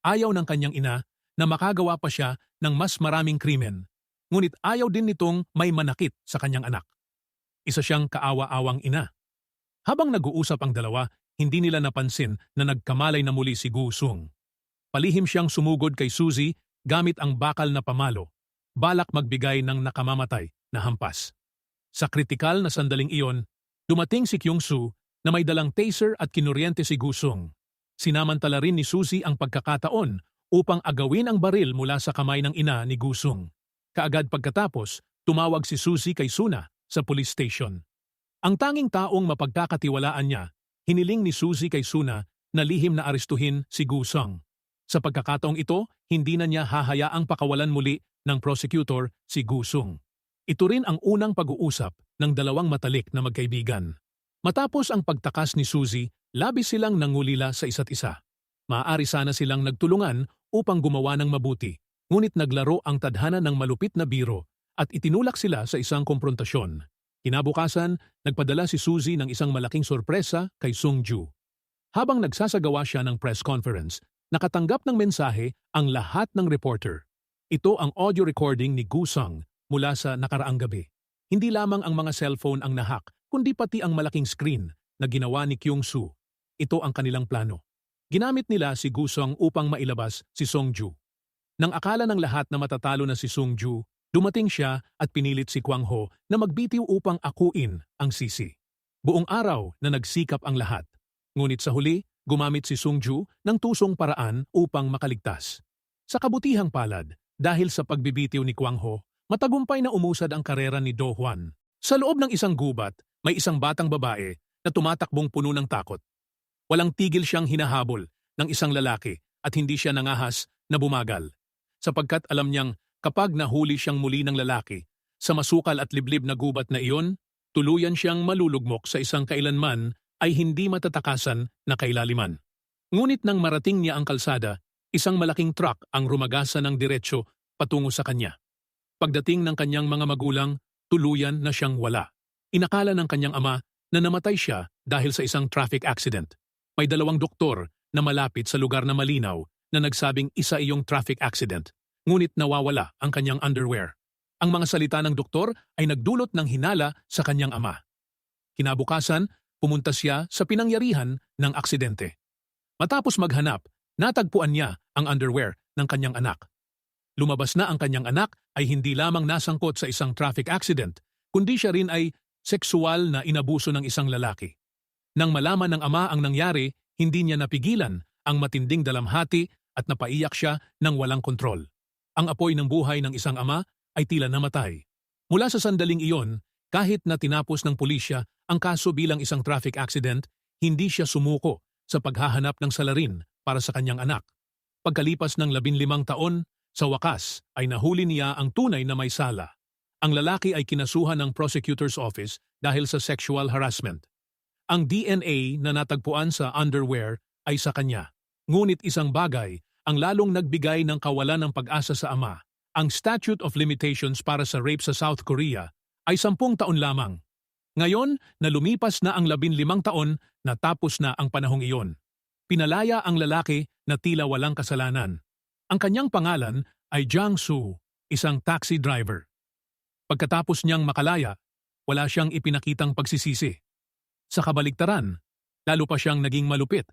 Ayaw ng kanyang ina na makagawa pa siya ng mas maraming krimen, ngunit ayaw din nitong may manakit sa kanyang anak. Isa siyang kaawa-awang ina. Habang nag-uusap ang dalawa, hindi nila napansin na nagkamalay na muli si Gusong. Palihim siyang sumugod kay Suzy gamit ang bakal na pamalo, balak magbigay ng nakamamatay na hampas. Sa kritikal na sandaling iyon, dumating si Kyung-soo na may dalang taser at kinuryente si Gusong. Sinamantala rin ni Suzy ang pagkakataon upang agawin ang baril mula sa kamay ng ina ni Gusong. Kaagad pagkatapos, tumawag si Suzy kay Suna sa police station. Ang tanging taong mapagkakatiwalaan niya, hiniling ni Suzy kay Suna na lihim na arestuhin si Gusong. Sa pagkakataong ito, hindi na niya hahayaang pakawalan muli ng prosecutor si Gusong. Ito rin ang unang pag-uusap ng dalawang matalik na magkaibigan. Matapos ang pagtakas ni Suzy, labis silang nangulila sa isa't isa. Maaari sana silang nagtulungan upang gumawa ng mabuti, ngunit naglaro ang tadhana ng malupit na biro at itinulak sila sa isang komprontasyon. Kinabukasan, nagpadala si Suzy ng isang malaking sorpresa kay Sung-ju. Habang nagsasagawa siya ng press conference, nakatanggap ng mensahe ang lahat ng reporter. Ito ang audio recording ni Gusang mula sa nakaraang gabi. Hindi lamang ang mga cellphone ang nahak, kundi pati ang malaking screen na ginawa ni Kyung-soo. Ito ang kanilang plano. Ginamit nila si Gusang upang mailabas si Sung-ju. Nang akala ng lahat na matatalo na si Sung-ju, dumating siya at pinilit si Kwang-ho na magbitiw upang akuin ang sisi. Buong araw na nagsikap ang lahat. Ngunit sa huli, gumamit si Sung-ju ng tusong paraan upang makaligtas. Sa kabutihang palad, dahil sa pagbibitiw ni Kwang-ho, matagumpay na umusad ang karera ni Do-hwan. Sa loob ng isang gubat, may isang batang babae na tumatakbong puno ng takot. Walang tigil siyang hinahabol ng isang lalaki at hindi siya nangahas na bumagal. Sapagkat alam niyang kapag nahuli siyang muli ng lalaki, sa masukal at liblib na gubat na iyon, tuluyan siyang malulugmok sa isang kailanman ay hindi matatakasan na kailaliman. Ngunit nang marating niya ang kalsada, isang malaking truck ang rumagasa ng diretsyo patungo sa kanya. Pagdating ng kanyang mga magulang, tuluyan na siyang wala. Inakala ng kanyang ama na namatay siya dahil sa isang traffic accident. May 2 doktor na malapit sa lugar na malinaw na nagsabing isa iyong traffic accident, ngunit nawawala ang kanyang underwear. Ang mga salita ng doktor ay nagdulot ng hinala sa kanyang ama. Kinabukasan, pumunta siya sa pinangyarihan ng aksidente. Matapos maghanap, natagpuan niya ang underwear ng kanyang anak. Lumabas na ang kanyang anak ay hindi lamang nasangkot sa isang traffic accident, kundi siya rin ay sexual na inabuso ng isang lalaki. Nang malaman ng ama ang nangyari, hindi niya napigilan ang matinding dalamhati at napaiyak siya ng walang kontrol. Ang apoy ng buhay ng isang ama ay tila namatay. Mula sa sandaling iyon, kahit na tinapos ng pulisya ang kaso bilang isang traffic accident, hindi siya sumuko sa paghahanap ng salarin para sa kanyang anak. Pagkalipas ng 15 taon, sa wakas ay nahuli niya ang tunay na may sala. Ang lalaki ay kinasuhan ng prosecutor's office dahil sa sexual harassment. Ang DNA na natagpuan sa underwear ay sa kanya. Ngunit isang bagay ang lalong nagbigay ng kawalan ng pag-asa sa ama. Ang statute of limitations para sa rape sa South Korea ay 10 taon lamang. Ngayon na lumipas na ang 15 taon, natapos na ang panahong iyon. Pinalaya ang lalaki na tila walang kasalanan. Ang kanyang pangalan ay Jiang Su, isang taxi driver. Pagkatapos niyang makalaya, wala siyang ipinakitang pagsisisi. Sa kabaligtaran, lalo pa siyang naging malupit.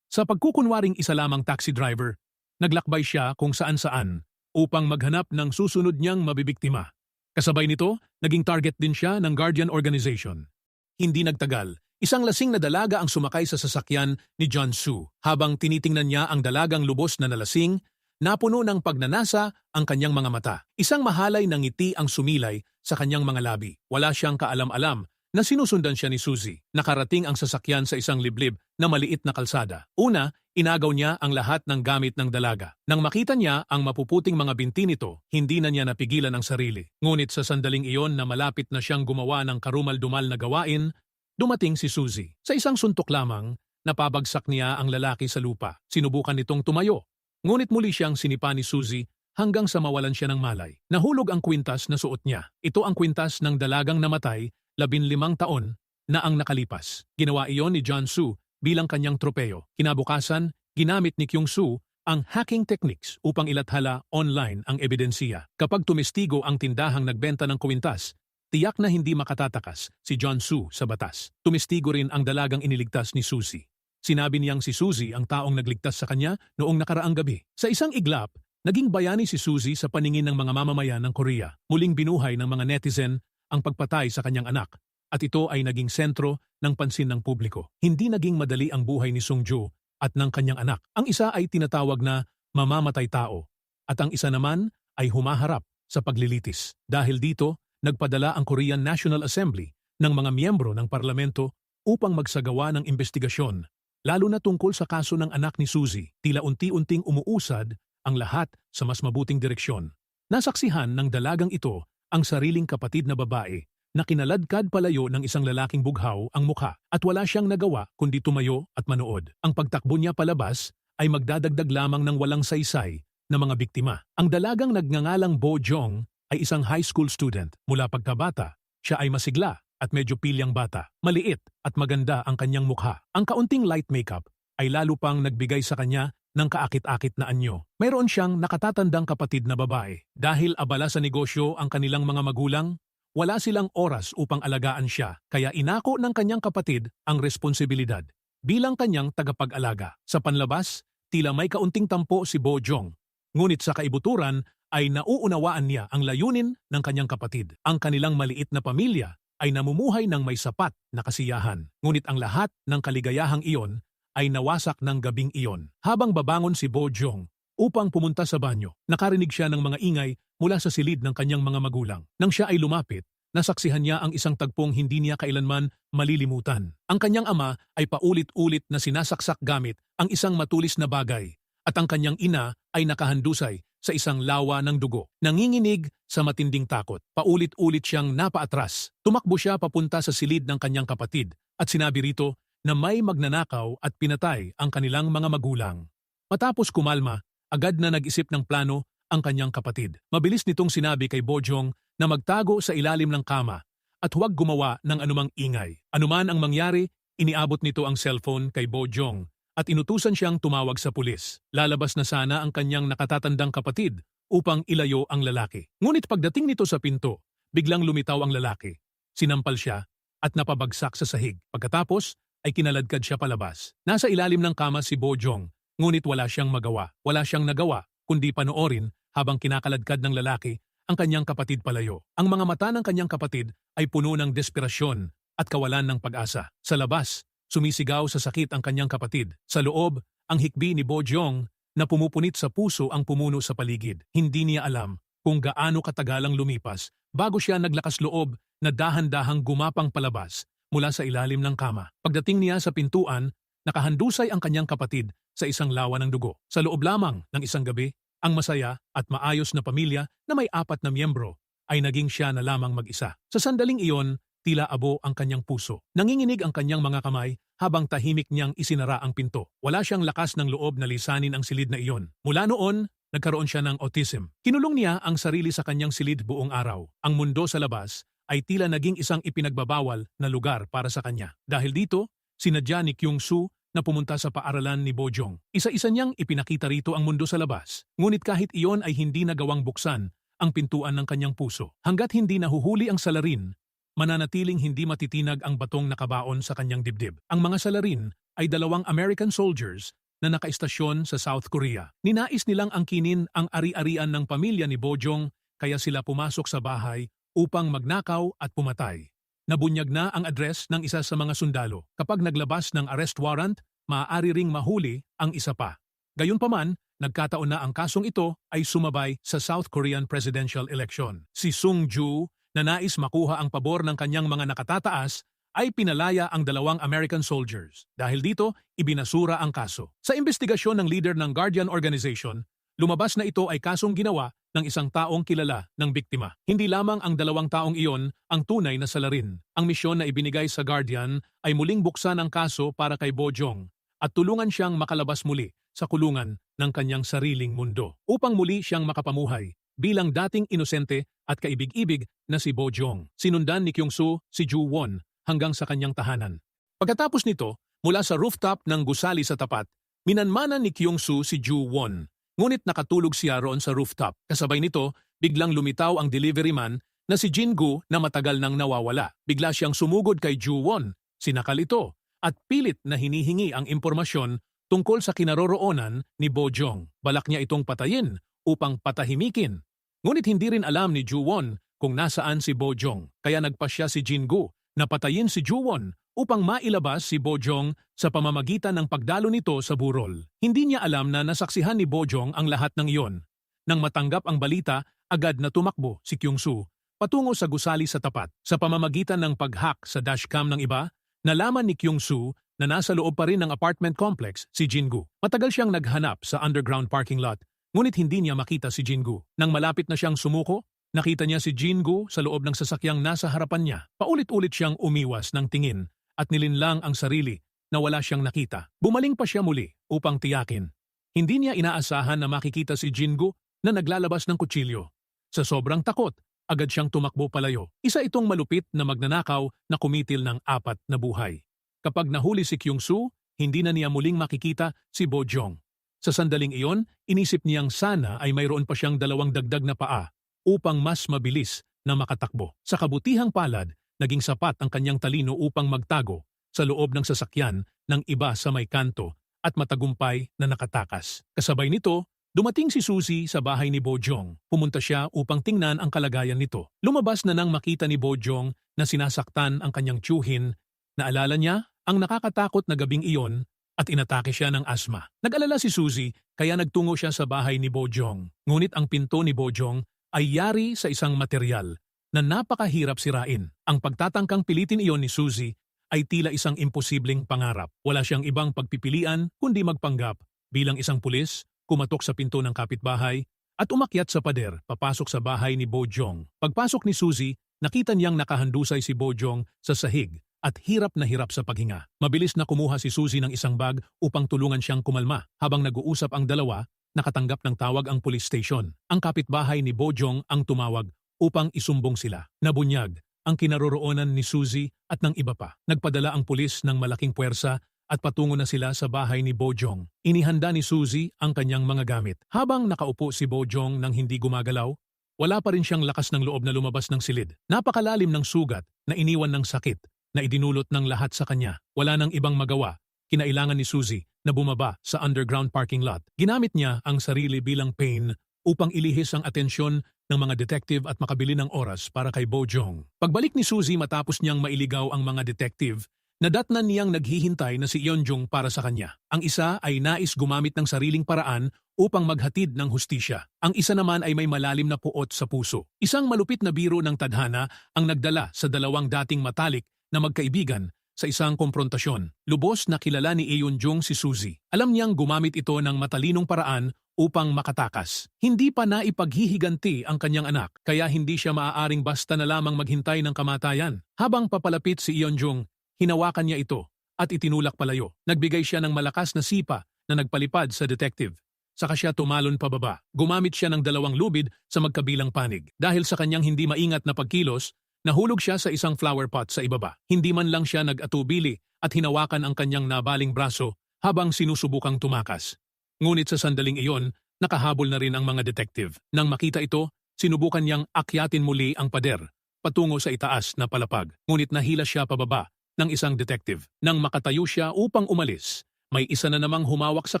Sa pagkukunwaring isa lamang taxi driver, naglakbay siya kung saan-saan upang maghanap ng susunod niyang mabibiktima. Kasabay nito, naging target din siya ng Guardian Organization. Hindi nagtagal, isang lasing na dalaga ang sumakay sa sasakyan ni John Su. Habang tinitingnan niya ang dalagang lubos na nalasing, napuno ng pagnanasa ang kanyang mga mata. Isang mahalay na ngiti ang sumilay sa kanyang mga labi. Wala siyang kaalam-alam na sinusundan siya ni Suzy. Nakarating ang sasakyan sa isang liblib na maliit na kalsada. Una, inagaw niya ang lahat ng gamit ng dalaga. Nang makita niya ang mapuputing mga binti nito, hindi na niya napigilan ang sarili. Ngunit sa sandaling iyon na malapit na siyang gumawa ng karumal-dumal na gawain, dumating si Suzy. Sa isang suntok lamang, napabagsak niya ang lalaki sa lupa. Sinubukan nitong tumayo. Ngunit muli siyang sinipa ni Suzy hanggang sa mawalan siya ng malay. Nahulog ang kwintas na suot niya. Ito ang kwintas ng dalagang namatay 15 taon na ang nakalipas. Ginawa iyon ni John Su bilang kanyang tropeyo. Kinabukasan, ginamit ni Kyung Su ang hacking techniques upang ilathala online ang ebidensiya. Kapag tumestigo ang tindahang nagbenta ng kwintas, tiyak na hindi makatatakas si John Su sa batas. Tumestigo rin ang dalagang iniligtas ni Suzy. Sinabi niyang si Suzy ang taong nagligtas sa kanya noong nakaraang gabi. Sa isang iglap, naging bayani si Suzy sa paningin ng mga mamamayan ng Korea. Muling binuhay ng mga netizen ang pagpatay sa kanyang anak, at ito ay naging sentro ng pansin ng publiko. Hindi naging madali ang buhay ni Sung-ju at ng kanyang anak. Ang isa ay tinatawag na mamamatay tao, at ang isa naman ay humaharap sa paglilitis. Dahil dito, nagpadala ang Korean National Assembly ng mga miyembro ng parlamento upang magsagawa ng investigasyon, lalo na tungkol sa kaso ng anak ni Suzy. Tila unti-unting umuusad ang lahat sa mas mabuting direksyon. Nasaksihan ng dalagang ito ang sariling kapatid na babae na kinaladkad palayo ng isang lalaking bughaw ang mukha at wala siyang nagawa kundi tumayo at manood. Ang pagtakbo niya palabas ay magdadagdag lamang ng walang saysay na mga biktima. Ang dalagang nagngangalang Bo Jong ay isang high school student. Mula pagkabata, siya ay masigla at medyo pilyang bata. Maliit at maganda ang kanyang mukha. Ang kaunting light makeup ay lalo pang nagbigay sa kanya ng kaakit-akit na anyo. Mayroon siyang nakatatandang kapatid na babae. Dahil abala sa negosyo ang kanilang mga magulang, wala silang oras upang alagaan siya, kaya inako ng kanyang kapatid ang responsibilidad bilang kanyang tagapag-alaga. Sa panlabas, tila may kaunting tampo si Bo Jong. Ngunit sa kaibuturan ay nauunawaan niya ang layunin ng kanyang kapatid. Ang kanilang maliit na pamilya ay namumuhay ng may sapat na kasiyahan. Ngunit ang lahat ng kaligayahang iyon ay nawasak ng gabing iyon. Habang babangon si Bo Jong upang pumunta sa banyo, nakarinig siya ng mga ingay mula sa silid ng kanyang mga magulang. Nang siya ay lumapit, nasaksihan niya ang isang tagpong hindi niya kailanman malilimutan. Ang kanyang ama ay paulit-ulit na sinasaksak gamit ang isang matulis na bagay, at ang kanyang ina ay nakahandusay sa isang lawa ng dugo. Nanginginig sa matinding takot, paulit-ulit siyang napaatras. Tumakbo siya papunta sa silid ng kanyang kapatid at sinabi rito na may magnanakaw at pinatay ang kanilang mga magulang. Matapos kumalma, agad na nag-isip ng plano ang kanyang kapatid. Mabilis nitong sinabi kay Bo Jong na magtago sa ilalim ng kama at huwag gumawa ng anumang ingay. Anuman ang mangyari, iniabot nito ang cellphone kay Bo Jong at inutusan siyang tumawag sa pulis. Lalabas na sana ang kanyang nakatatandang kapatid upang ilayo ang lalaki. Ngunit pagdating nito sa pinto, biglang lumitaw ang lalaki. Sinampal siya at napabagsak sa sahig. Pagkatapos, ay kinaladkad siya palabas. Nasa ilalim ng kama si Bo Jong, ngunit wala siyang magawa. Wala siyang nagawa, kundi panoorin habang kinakaladkad ng lalaki ang kanyang kapatid palayo. Ang mga mata ng kanyang kapatid ay puno ng desperasyon at kawalan ng pag-asa. Sa labas, sumisigaw sa sakit ang kanyang kapatid. Sa loob, ang hikbi ni Bo Jong na pumupunit sa puso ang pumuno sa paligid. Hindi niya alam kung gaano katagalang lumipas bago siya naglakas loob na dahan-dahang gumapang palabas mula sa ilalim ng kama. Pagdating niya sa pintuan, nakahandusay ang kanyang kapatid sa isang lawa ng dugo. Sa loob lamang ng isang gabi, ang masaya at maayos na pamilya na may 4 na miyembro ay naging siya na lamang mag-isa. Sa sandaling iyon, tila abo ang kanyang puso. Nanginginig ang kanyang mga kamay habang tahimik niyang isinara ang pinto. Wala siyang lakas ng loob na lisanin ang silid na iyon. Mula noon, nagkaroon siya ng autism. Kinulong niya ang sarili sa kanyang silid buong araw. Ang mundo sa labas ay tila naging isang ipinagbabawal na lugar para sa kanya. Dahil dito, sinadya ni Kyung-soo na pumunta sa paaralan ni Bojong. Isa-isa niyang ipinakita rito ang mundo sa labas. Ngunit kahit iyon ay hindi nagawang buksan ang pintuan ng kanyang puso. Hanggat hindi nahuhuli ang salarin, mananatiling hindi matitinag ang batong nakabaon sa kanyang dibdib. Ang mga salarin ay 2 American soldiers na nakaistasyon sa South Korea. Ninais nilang angkinin ang ari-arian ng pamilya ni Bojong kaya sila pumasok sa bahay upang magnakaw at pumatay. Nabunyag na ang address ng isa sa mga sundalo. Kapag naglabas ng arrest warrant, maaari ring mahuli ang isa pa. Gayunpaman, nagkataon na ang kasong ito ay sumabay sa South Korean presidential election. Si Sung Ju, na nais makuha ang pabor ng kanyang mga nakatataas, ay pinalaya ang 2 American soldiers. Dahil dito, ibinasura ang kaso. Sa investigasyon ng leader ng Guardian Organization, lumabas na ito ay kasong ginawa ng isang taong kilala ng biktima. Hindi lamang ang 2 taong iyon ang tunay na salarin. Ang misyon na ibinigay sa Guardian ay muling buksan ang kaso para kay Bojong at tulungan siyang makalabas muli sa kulungan ng kanyang sariling mundo upang muli siyang makapamuhay bilang dating inosente at kaibig-ibig na si Bojong. Sinundan ni Kyung-soo si Ju-won hanggang sa kanyang tahanan. Pagkatapos nito, mula sa rooftop ng gusali sa tapat, minanmanan ni Kyung-soo si Ju-won. Ngunit nakatulog siya roon sa rooftop. Kasabay nito, biglang lumitaw ang delivery man na si Jin-gu na matagal nang nawawala. Bigla siyang sumugod kay Ju-won, sinakal ito, at pilit na hinihingi ang impormasyon tungkol sa kinaroroonan ni Bojong. Balak niya itong patayin upang patahimikin. Ngunit hindi rin alam ni Ju-won kung nasaan si Bojong, kaya nagpasya si Jin-gu na patayin si Ju-won upang mailabas si Bojong sa pamamagitan ng pagdalo nito sa burol. Hindi niya alam na nasaksihan ni Bojong ang lahat ng iyon. Nang matanggap ang balita, agad na tumakbo si Kyung-soo patungo sa gusali sa tapat. Sa pamamagitan ng pag-hack sa dashcam ng iba, nalaman ni Kyung-soo na nasa loob pa rin ng apartment complex si Jin-gu. Matagal siyang naghanap sa underground parking lot, ngunit hindi niya makita si Jin-gu. Nang malapit na siyang sumuko, nakita niya si Jin-gu sa loob ng sasakyang nasa harapan niya. Paulit-ulit siyang umiwas ng tingin at nilinlang ang sarili na wala siyang nakita. Bumaling pa siya muli upang tiyakin. Hindi niya inaasahan na makikita si Jin-gu na naglalabas ng kutsilyo. Sa sobrang takot, agad siyang tumakbo palayo. Isa itong malupit na magnanakaw na kumitil ng 4 na buhay. Kapag nahuli si Kyung-soo, hindi na niya muling makikita si Bojong. Sa sandaling iyon, inisip niyang sana ay mayroon pa siyang 2 dagdag na paa upang mas mabilis na makatakbo. Sa kabutihang palad, naging sapat ang kanyang talino upang magtago sa loob ng sasakyan ng iba sa may kanto at matagumpay na nakatakas. Kasabay nito, dumating si Suzy sa bahay ni Bojong. Pumunta siya upang tingnan ang kalagayan nito. Lumabas na nang makita ni Bojong na sinasaktan ang kanyang tiyuhin. Naalala niya ang nakakatakot na gabing iyon at inatake siya ng asma. Nag-alala si Suzy kaya nagtungo siya sa bahay ni Bojong. Ngunit ang pinto ni Bojong ay yari sa isang materyal na napakahirap sirain. Ang pagtatangkang pilitin iyon ni Suzy ay tila isang imposibleng pangarap. Wala siyang ibang pagpipilian kundi magpanggap bilang isang pulis, kumatok sa pinto ng kapitbahay at umakyat sa pader papasok sa bahay ni Bojong. Pagpasok ni Suzy, nakita niyang nakahandusay si Bojong sa sahig at hirap na hirap sa paghinga. Mabilis na kumuha si Suzy ng isang bag upang tulungan siyang kumalma. Habang nag-uusap ang dalawa, nakatanggap ng tawag ang police station. Ang kapitbahay ni Bojong ang tumawag upang isumbong sila. Nabunyag ang kinaroroonan ni Suzy at ng iba pa. Nagpadala ang pulis ng malaking puwersa at patungo na sila sa bahay ni Bojong. Inihanda ni Suzy ang kanyang mga gamit. Habang nakaupo si Bojong nang hindi gumagalaw, wala pa rin siyang lakas ng loob na lumabas ng silid. Napakalalim ng sugat na iniwan ng sakit na idinulot ng lahat sa kanya. Wala nang ibang magawa. Kinailangan ni Suzy na bumaba sa underground parking lot. Ginamit niya ang sarili bilang pain upang ilihis ang atensyon ng mga detective at makabili ng oras para kay Bojong. Pagbalik ni Suzy matapos niyang mailigaw ang mga detective, nadatnan niyang naghihintay na si Yeonjung para sa kanya. Ang isa ay nais gumamit ng sariling paraan upang maghatid ng hustisya. Ang isa naman ay may malalim na puot sa puso. Isang malupit na biro ng tadhana ang nagdala sa 2 dating matalik na magkaibigan sa isang komprontasyon. Lubos na kilala ni Yeonjung si Suzy. Alam niyang gumamit ito ng matalinong paraan upang makatakas. Hindi pa naipaghihiganti ang kanyang anak, kaya hindi siya maaaring basta na lamang maghintay ng kamatayan. Habang papalapit si Yeonjung, hinawakan niya ito at itinulak palayo. Nagbigay siya ng malakas na sipa na nagpalipad sa detective. Saka siya tumalon pababa. Gumamit siya ng 2 lubid sa magkabilang panig. Dahil sa kanyang hindi maingat na pagkilos, Nahulog siya sa isang flower pot sa ibaba. Hindi man lang siya nag-atubili at hinawakan ang kanyang nabaling braso habang sinusubukang tumakas. Ngunit sa sandaling iyon, nakahabol na rin ang mga detective. Nang makita ito, sinubukan niyang akyatin muli ang pader patungo sa itaas na palapag. Ngunit nahila siya pababa ng isang detective. Nang makatayo siya upang umalis, may isa na namang humawak sa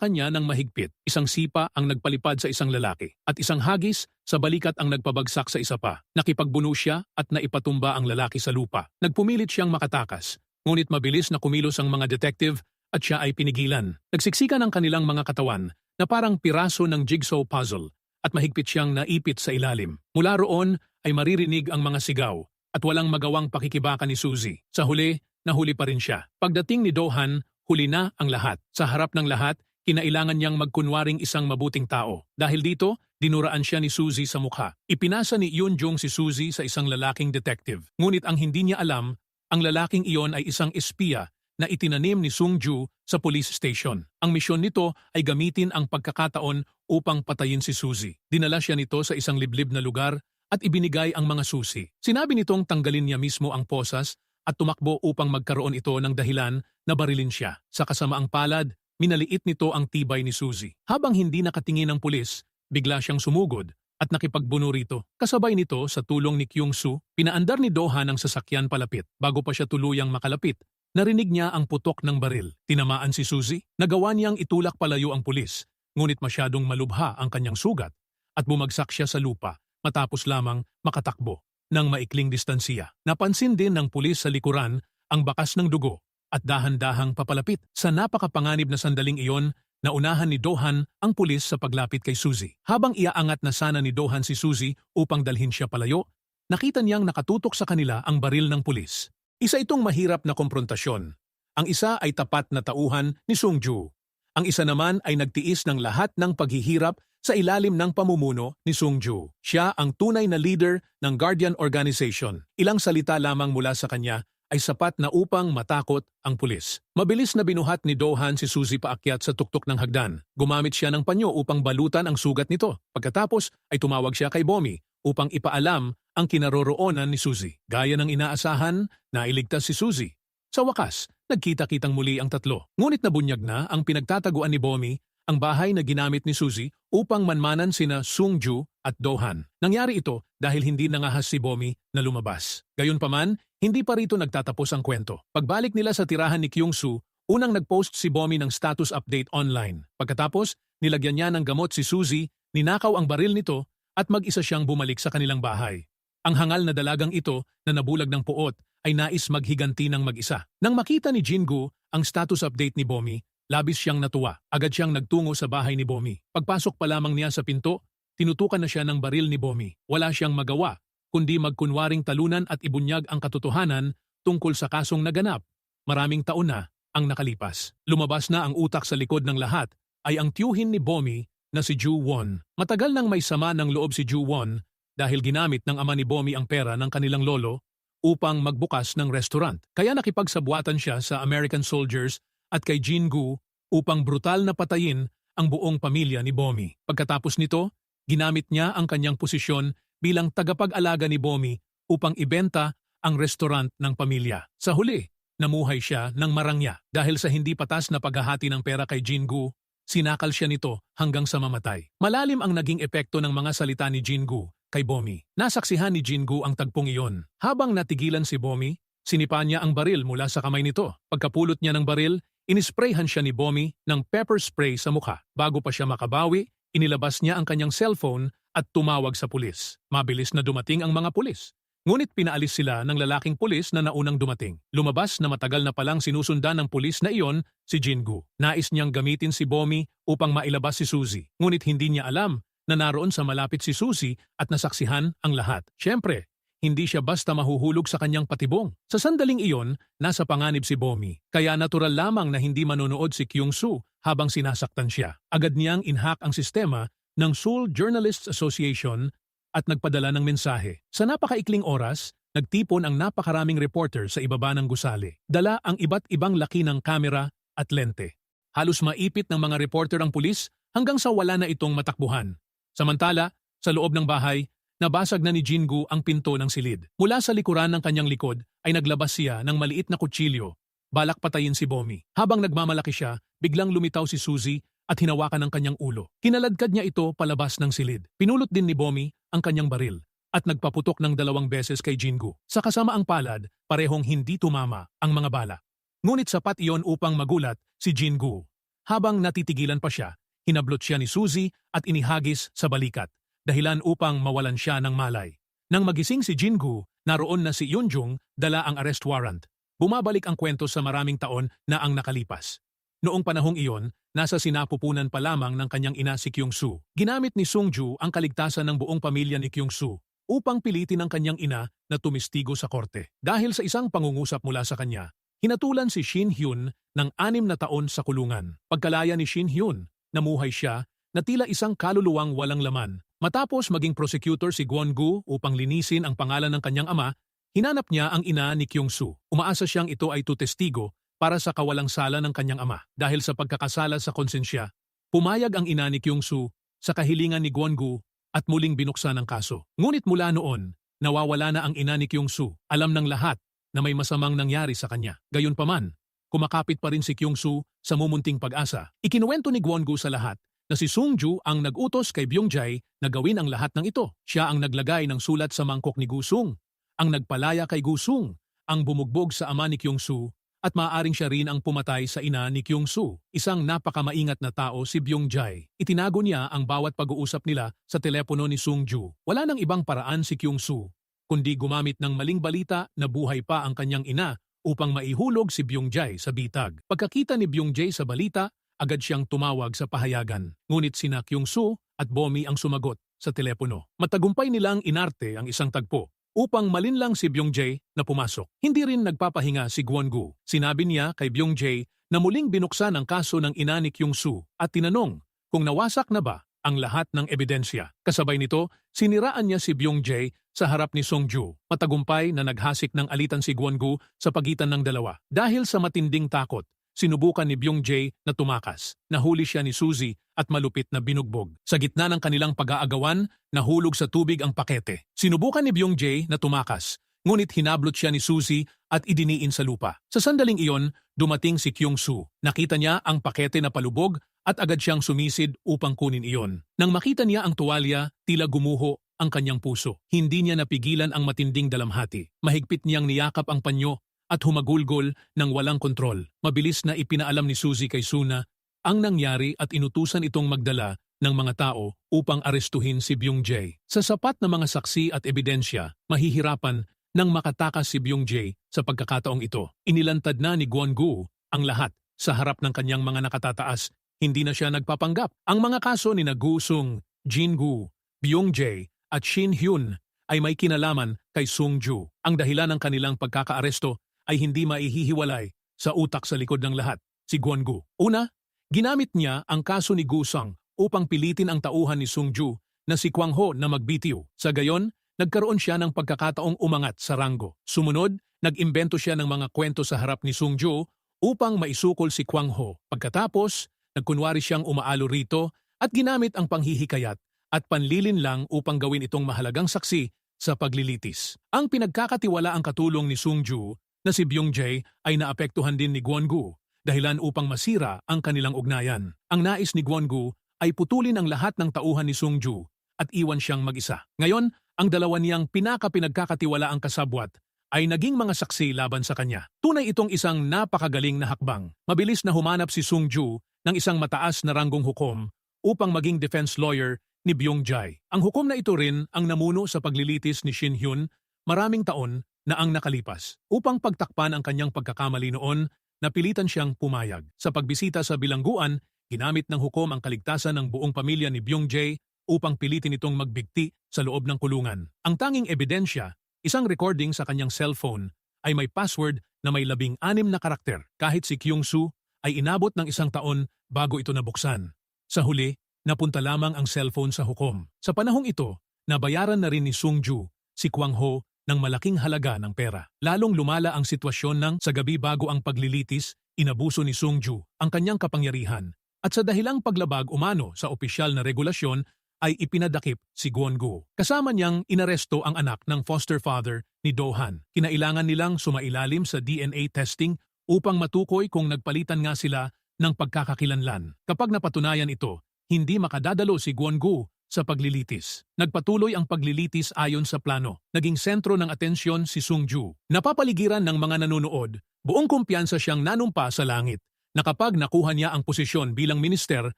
kanya ng mahigpit. Isang sipa ang nagpalipad sa isang lalaki at isang hagis sa balikat ang nagpabagsak sa isa pa. Nakipagbuno siya at naipatumba ang lalaki sa lupa. Nagpumilit siyang makatakas, ngunit mabilis na kumilos ang mga detective at siya ay pinigilan. Nagsiksikan ang kanilang mga katawan na parang piraso ng jigsaw puzzle at mahigpit siyang naipit sa ilalim. Mula roon ay maririnig ang mga sigaw at walang magawang pakikibaka ni Suzy. Sa huli, nahuli pa rin siya. Pagdating ni Dohan, huli na ang lahat. Sa harap ng lahat, kinailangan niyang magkunwaring isang mabuting tao. Dahil dito, dinuraan siya ni Suzy sa mukha. Ipinasa ni Yoon-jung si Suzy sa isang lalaking detective. Ngunit ang hindi niya alam, ang lalaking iyon ay isang espiya na itinanim ni Sung-ju sa police station. Ang misyon nito ay gamitin ang pagkakataon upang patayin si Suzy. Dinala siya nito sa isang liblib na lugar at ibinigay ang mga susi. Sinabi nitong tanggalin niya mismo ang posas at tumakbo upang magkaroon ito ng dahilan na barilin siya. Sa kasamaang palad, minaliit nito ang tibay ni Suzy. Habang hindi nakatingin ang pulis, bigla siyang sumugod at nakipagbuno rito. Kasabay nito sa tulong ni Kyung-soo, pinaandar ni Dohan ang sasakyan palapit. Bago pa siya tuluyang makalapit, narinig niya ang putok ng baril. Tinamaan si Suzy, nagawa niyang itulak palayo ang pulis, ngunit masyadong malubha ang kanyang sugat at bumagsak siya sa lupa matapos lamang makatakbo ng maikling distansiya. Napansin din ng pulis sa likuran ang bakas ng dugo at dahan-dahang papalapit. Sa napakapanganib na sandaling iyon, naunahan ni Dohan ang pulis sa paglapit kay Suzy. Habang iaangat na sana ni Dohan si Suzy upang dalhin siya palayo, nakita niyang nakatutok sa kanila ang baril ng pulis. Isa itong mahirap na komprontasyon. Ang isa ay tapat na tauhan ni Sung-ju. Ang isa naman ay nagtiis ng lahat ng paghihirap sa ilalim ng pamumuno ni Sung-ju. Siya ang tunay na leader ng Guardian Organization. Ilang salita lamang mula sa kanya ay sapat na upang matakot ang pulis. Mabilis na binuhat ni Dohan si Suzy paakyat sa tuktok ng hagdan. Gumamit siya ng panyo upang balutan ang sugat nito. Pagkatapos ay tumawag siya kay Bomi upang ipaalam ang kinaroroonan ni Suzy. Gaya ng inaasahan, nailigtas si Suzy. Sa wakas, nagkita-kitang muli ang tatlo. Ngunit nabunyag na ang pinagtataguan ni Bomi, ang bahay na ginamit ni Suzy upang manmanan sina Sung-ju at Dohan. Nangyari ito dahil hindi nangahas si Bomi na lumabas. Gayunpaman, hindi pa rito nagtatapos ang kwento. Pagbalik nila sa tirahan ni Kyung-soo, unang nagpost si Bomi ng status update online. Pagkatapos, nilagyan niya ng gamot si Suzy, ninakaw ang baril nito at mag-isa siyang bumalik sa kanilang bahay. Ang hangal na dalagang ito na nabulag ng puot ay nais maghiganti ng mag-isa. Nang makita ni Jin-gu ang status update ni Bomi, labis siyang natuwa. Agad siyang nagtungo sa bahay ni Bomi. Pagpasok pa lamang niya sa pinto, tinutukan na siya ng baril ni Bomi. Wala siyang magawa, kundi magkunwaring talunan at ibunyag ang katotohanan tungkol sa kasong naganap. Maraming taon na ang nakalipas. Lumabas na ang utak sa likod ng lahat ay ang tiyuhin ni Bomi na si Ju-won. Matagal nang may sama ng loob si Ju-won dahil ginamit ng ama ni Bomi ang pera ng kanilang lolo upang magbukas ng restaurant. Kaya nakipagsabuatan siya sa American soldiers at kay Jin-gu upang brutal na patayin ang buong pamilya ni Bomi. Pagkatapos nito, ginamit niya ang kanyang posisyon bilang tagapag-alaga ni Bomi upang ibenta ang restaurant ng pamilya. Sa huli, namuhay siya ng marangya. Dahil sa hindi patas na paghahati ng pera kay Jin-gu, sinakal siya nito hanggang sa mamatay. Malalim ang naging epekto ng mga salita ni Jin-gu kay Bomi. Nasaksihan ni Jin-gu ang tagpong iyon. Habang natigilan si Bomi, sinipa niya ang baril mula sa kamay nito. Pagkapulot niya ng baril, inisprayhan siya ni Bomi ng pepper spray sa mukha. Bago pa siya makabawi, inilabas niya ang kanyang cellphone at tumawag sa pulis. Mabilis na dumating ang mga pulis. Ngunit pinaalis sila ng lalaking pulis na naunang dumating. Lumabas na matagal na palang sinusundan ng pulis na iyon si Jin-gu. Nais niyang gamitin si Bomi upang mailabas si Suzy. Ngunit hindi niya alam na naroon sa malapit si Suzy at nasaksihan ang lahat. Siyempre, hindi siya basta mahuhulog sa kanyang patibong. Sa sandaling iyon, nasa panganib si Bomi. Kaya natural lamang na hindi manonood si Kyung-soo habang sinasaktan siya. Agad niyang inhack ang sistema ng Seoul Journalists Association at nagpadala ng mensahe. Sa napakaikling oras, nagtipon ang napakaraming reporter sa ibaba ng gusali. Dala ang iba't ibang laki ng kamera at lente. Halos maipit ng mga reporter ang pulis hanggang sa wala na itong matakbuhan. Samantala, sa loob ng bahay, Nabasag na ni Jingu ang pinto ng silid. Mula sa likuran ng kanyang likod ay naglabas siya ng maliit na kutsilyo. Balak patayin si Bomi. Habang nagmamalaki siya, biglang lumitaw si Suzy at hinawakan ang kanyang ulo. Kinaladkad niya ito palabas ng silid. Pinulot din ni Bomi ang kanyang baril at nagpaputok ng 2 beses kay Jingu. Sa kasamaang palad, parehong hindi tumama ang mga bala. Ngunit sapat iyon upang magulat si Jingu. Habang natitigilan pa siya, hinablot siya ni Suzy at inihagis sa balikat, dahilan upang mawalan siya ng malay. Nang magising si Jingu, naroon na si Yunjung dala ang arrest warrant. Bumabalik ang kwento sa maraming taon na ang nakalipas. Noong panahong iyon, nasa sinapupunan pa lamang ng kanyang ina si Kyung-soo. Ginamit ni Sung-ju ang kaligtasan ng buong pamilya ni Kyung-soo upang pilitin ang kanyang ina na tumistigo sa korte. Dahil sa isang pangungusap mula sa kanya, hinatulan si Shin Hyun ng 6 na taon sa kulungan. Pagkalaya ni Shin Hyun, namuhay siya na tila isang kaluluwang walang laman. Matapos maging prosecutor si Gwon-gu upang linisin ang pangalan ng kanyang ama, hinanap niya ang ina ni Kyung-soo. Umaasa siyang ito ay tutestigo para sa kawalang sala ng kanyang ama. Dahil sa pagkakasala sa konsensya, pumayag ang ina ni Kyung-soo sa kahilingan ni Gwon-gu at muling binuksan ang kaso. Ngunit mula noon, nawawala na ang ina ni Kyung-soo. Alam ng lahat na may masamang nangyari sa kanya. Gayunpaman, kumakapit pa rin si Kyung-soo sa mumunting pag-asa. Ikinuwento ni Gwon-gu sa lahat na si Sung-ju ang nag-utos kay Byung-jae na gawin ang lahat ng ito. Siya ang naglagay ng sulat sa mangkok ni Gu-sung, ang nagpalaya kay Gu-sung, ang bumugbog sa ama ni Kyung-soo, at maaaring siya rin ang pumatay sa ina ni Kyung-soo. Isang napakamaingat na tao si Byung-jae. Itinago niya ang bawat pag-uusap nila sa telepono ni Sung-ju. Wala nang ibang paraan si Kyung-soo, kundi gumamit ng maling balita na buhay pa ang kanyang ina upang maihulog si Byung-jae sa bitag. Pagkakita ni Byung-jae sa balita, agad siyang tumawag sa pahayagan. Ngunit sina Kyung-soo at Bomi ang sumagot sa telepono. Matagumpay nilang inarte ang isang tagpo upang malinlang si Byung-jae na pumasok. Hindi rin nagpapahinga si Gwon-gu. Sinabi niya kay Byung-jae na muling binuksan ang kaso ng ina ni Kyung-soo at tinanong kung nawasak na ba ang lahat ng ebidensya. Kasabay nito, siniraan niya si Byung-jae sa harap ni Sung-ju. Matagumpay na naghasik ng alitan si Gwon-gu sa pagitan ng dalawa. Dahil sa matinding takot, sinubukan ni Byung-jae na tumakas. Nahuli siya ni Suzy at malupit na binugbog. Sa gitna ng kanilang pag-aagawan, nahulog sa tubig ang pakete. Sinubukan ni Byung-jae na tumakas, ngunit hinablot siya ni Suzy at idiniin sa lupa. Sa sandaling iyon, dumating si Kyung-soo. Nakita niya ang pakete na palubog at agad siyang sumisid upang kunin iyon. Nang makita niya ang tuwalya, tila gumuho ang kanyang puso. Hindi niya napigilan ang matinding dalamhati. Mahigpit niyang niyakap ang panyo at humagulgol ng walang kontrol. Mabilis na ipinaalam ni Suzy kay Suna ang nangyari at inutusan itong magdala ng mga tao upang arestuhin si Byung-jae. Sa sapat na mga saksi at ebidensya, mahihirapan nang makatakas si Byung-jae sa pagkakataong ito. Inilantad na ni Gwon-gu ang lahat sa harap ng kanyang mga nakatataas. Hindi na siya nagpapanggap. Ang mga kaso ni Gu-sung, Jin-gu, Byung-jae at Shin Hyun ay may kinalaman kay Sung-ju. Ang dahilan ng kanilang pagkakaaresto ay hindi maihihiwalay sa utak sa likod ng lahat, si Gwon-gu. Una, ginamit niya ang kaso ni Gu-sung upang pilitin ang tauhan ni Sung-ju na si Kwang-ho na magbitiw. Sa gayon, nagkaroon siya ng pagkakataong umangat sa ranggo. Sumunod, nag-imbento siya ng mga kwento sa harap ni Sung-ju upang maisukol si Kwang-ho. Pagkatapos, nagkunwari siyang umaalo rito at ginamit ang panghihikayat at panlilinlang upang gawin itong mahalagang saksi sa paglilitis. Ang pinagkakatiwalaang katulong ni Sung-ju na si Byung-jae ay naapektuhan din ni Gwon-gu, dahilan upang masira ang kanilang ugnayan. Ang nais ni Gwon-gu ay putulin ang lahat ng tauhan ni Sung-ju at iwan siyang mag-isa. Ngayon, ang dalawa niyang pinaka-pinagkakatiwalaang kasabwat ay naging mga saksi laban sa kanya. Tunay itong isang napakagaling na hakbang. Mabilis na humanap si Sung-ju ng isang mataas na ranggong hukom upang maging defense lawyer ni Byung-jae. Ang hukom na ito rin ang namuno sa paglilitis ni Shin Hyun maraming taon na ang nakalipas. Upang pagtakpan ang kanyang pagkakamali noon, napilitan siyang pumayag. Sa pagbisita sa bilangguan, ginamit ng hukom ang kaligtasan ng buong pamilya ni Byung-jae upang pilitin itong magbigti sa loob ng kulungan. Ang tanging ebidensya, isang recording sa kanyang cellphone, ay may password na may 16 na karakter. Kahit si Kyung-soo ay inabot ng 1 taon bago ito nabuksan. Sa huli, napunta lamang ang cellphone sa hukom. Sa panahong ito, nabayaran na rin ni Sung-ju si Kwang-ho ng malaking halaga ng pera. Lalong lumala ang sitwasyon ng sa gabi bago ang paglilitis, inabuso ni Sung-ju ang kanyang kapangyarihan at sa dahilang paglabag umano sa opisyal na regulasyon ay ipinadakip si Gwon-gu. Kasama niyang inaresto ang anak ng foster father ni Do-han. Kinailangan nilang sumailalim sa DNA testing upang matukoy kung nagpalitan nga sila ng pagkakakilanlan. Kapag napatunayan ito, hindi makadadalo si Gwon-gu sa paglilitis. Nagpatuloy ang paglilitis ayon sa plano. Naging sentro ng atensyon si Sung-ju. Napapaligiran ng mga nanonood, buong kumpiyansa siyang nanumpa sa langit na kapag nakuha niya ang posisyon bilang minister,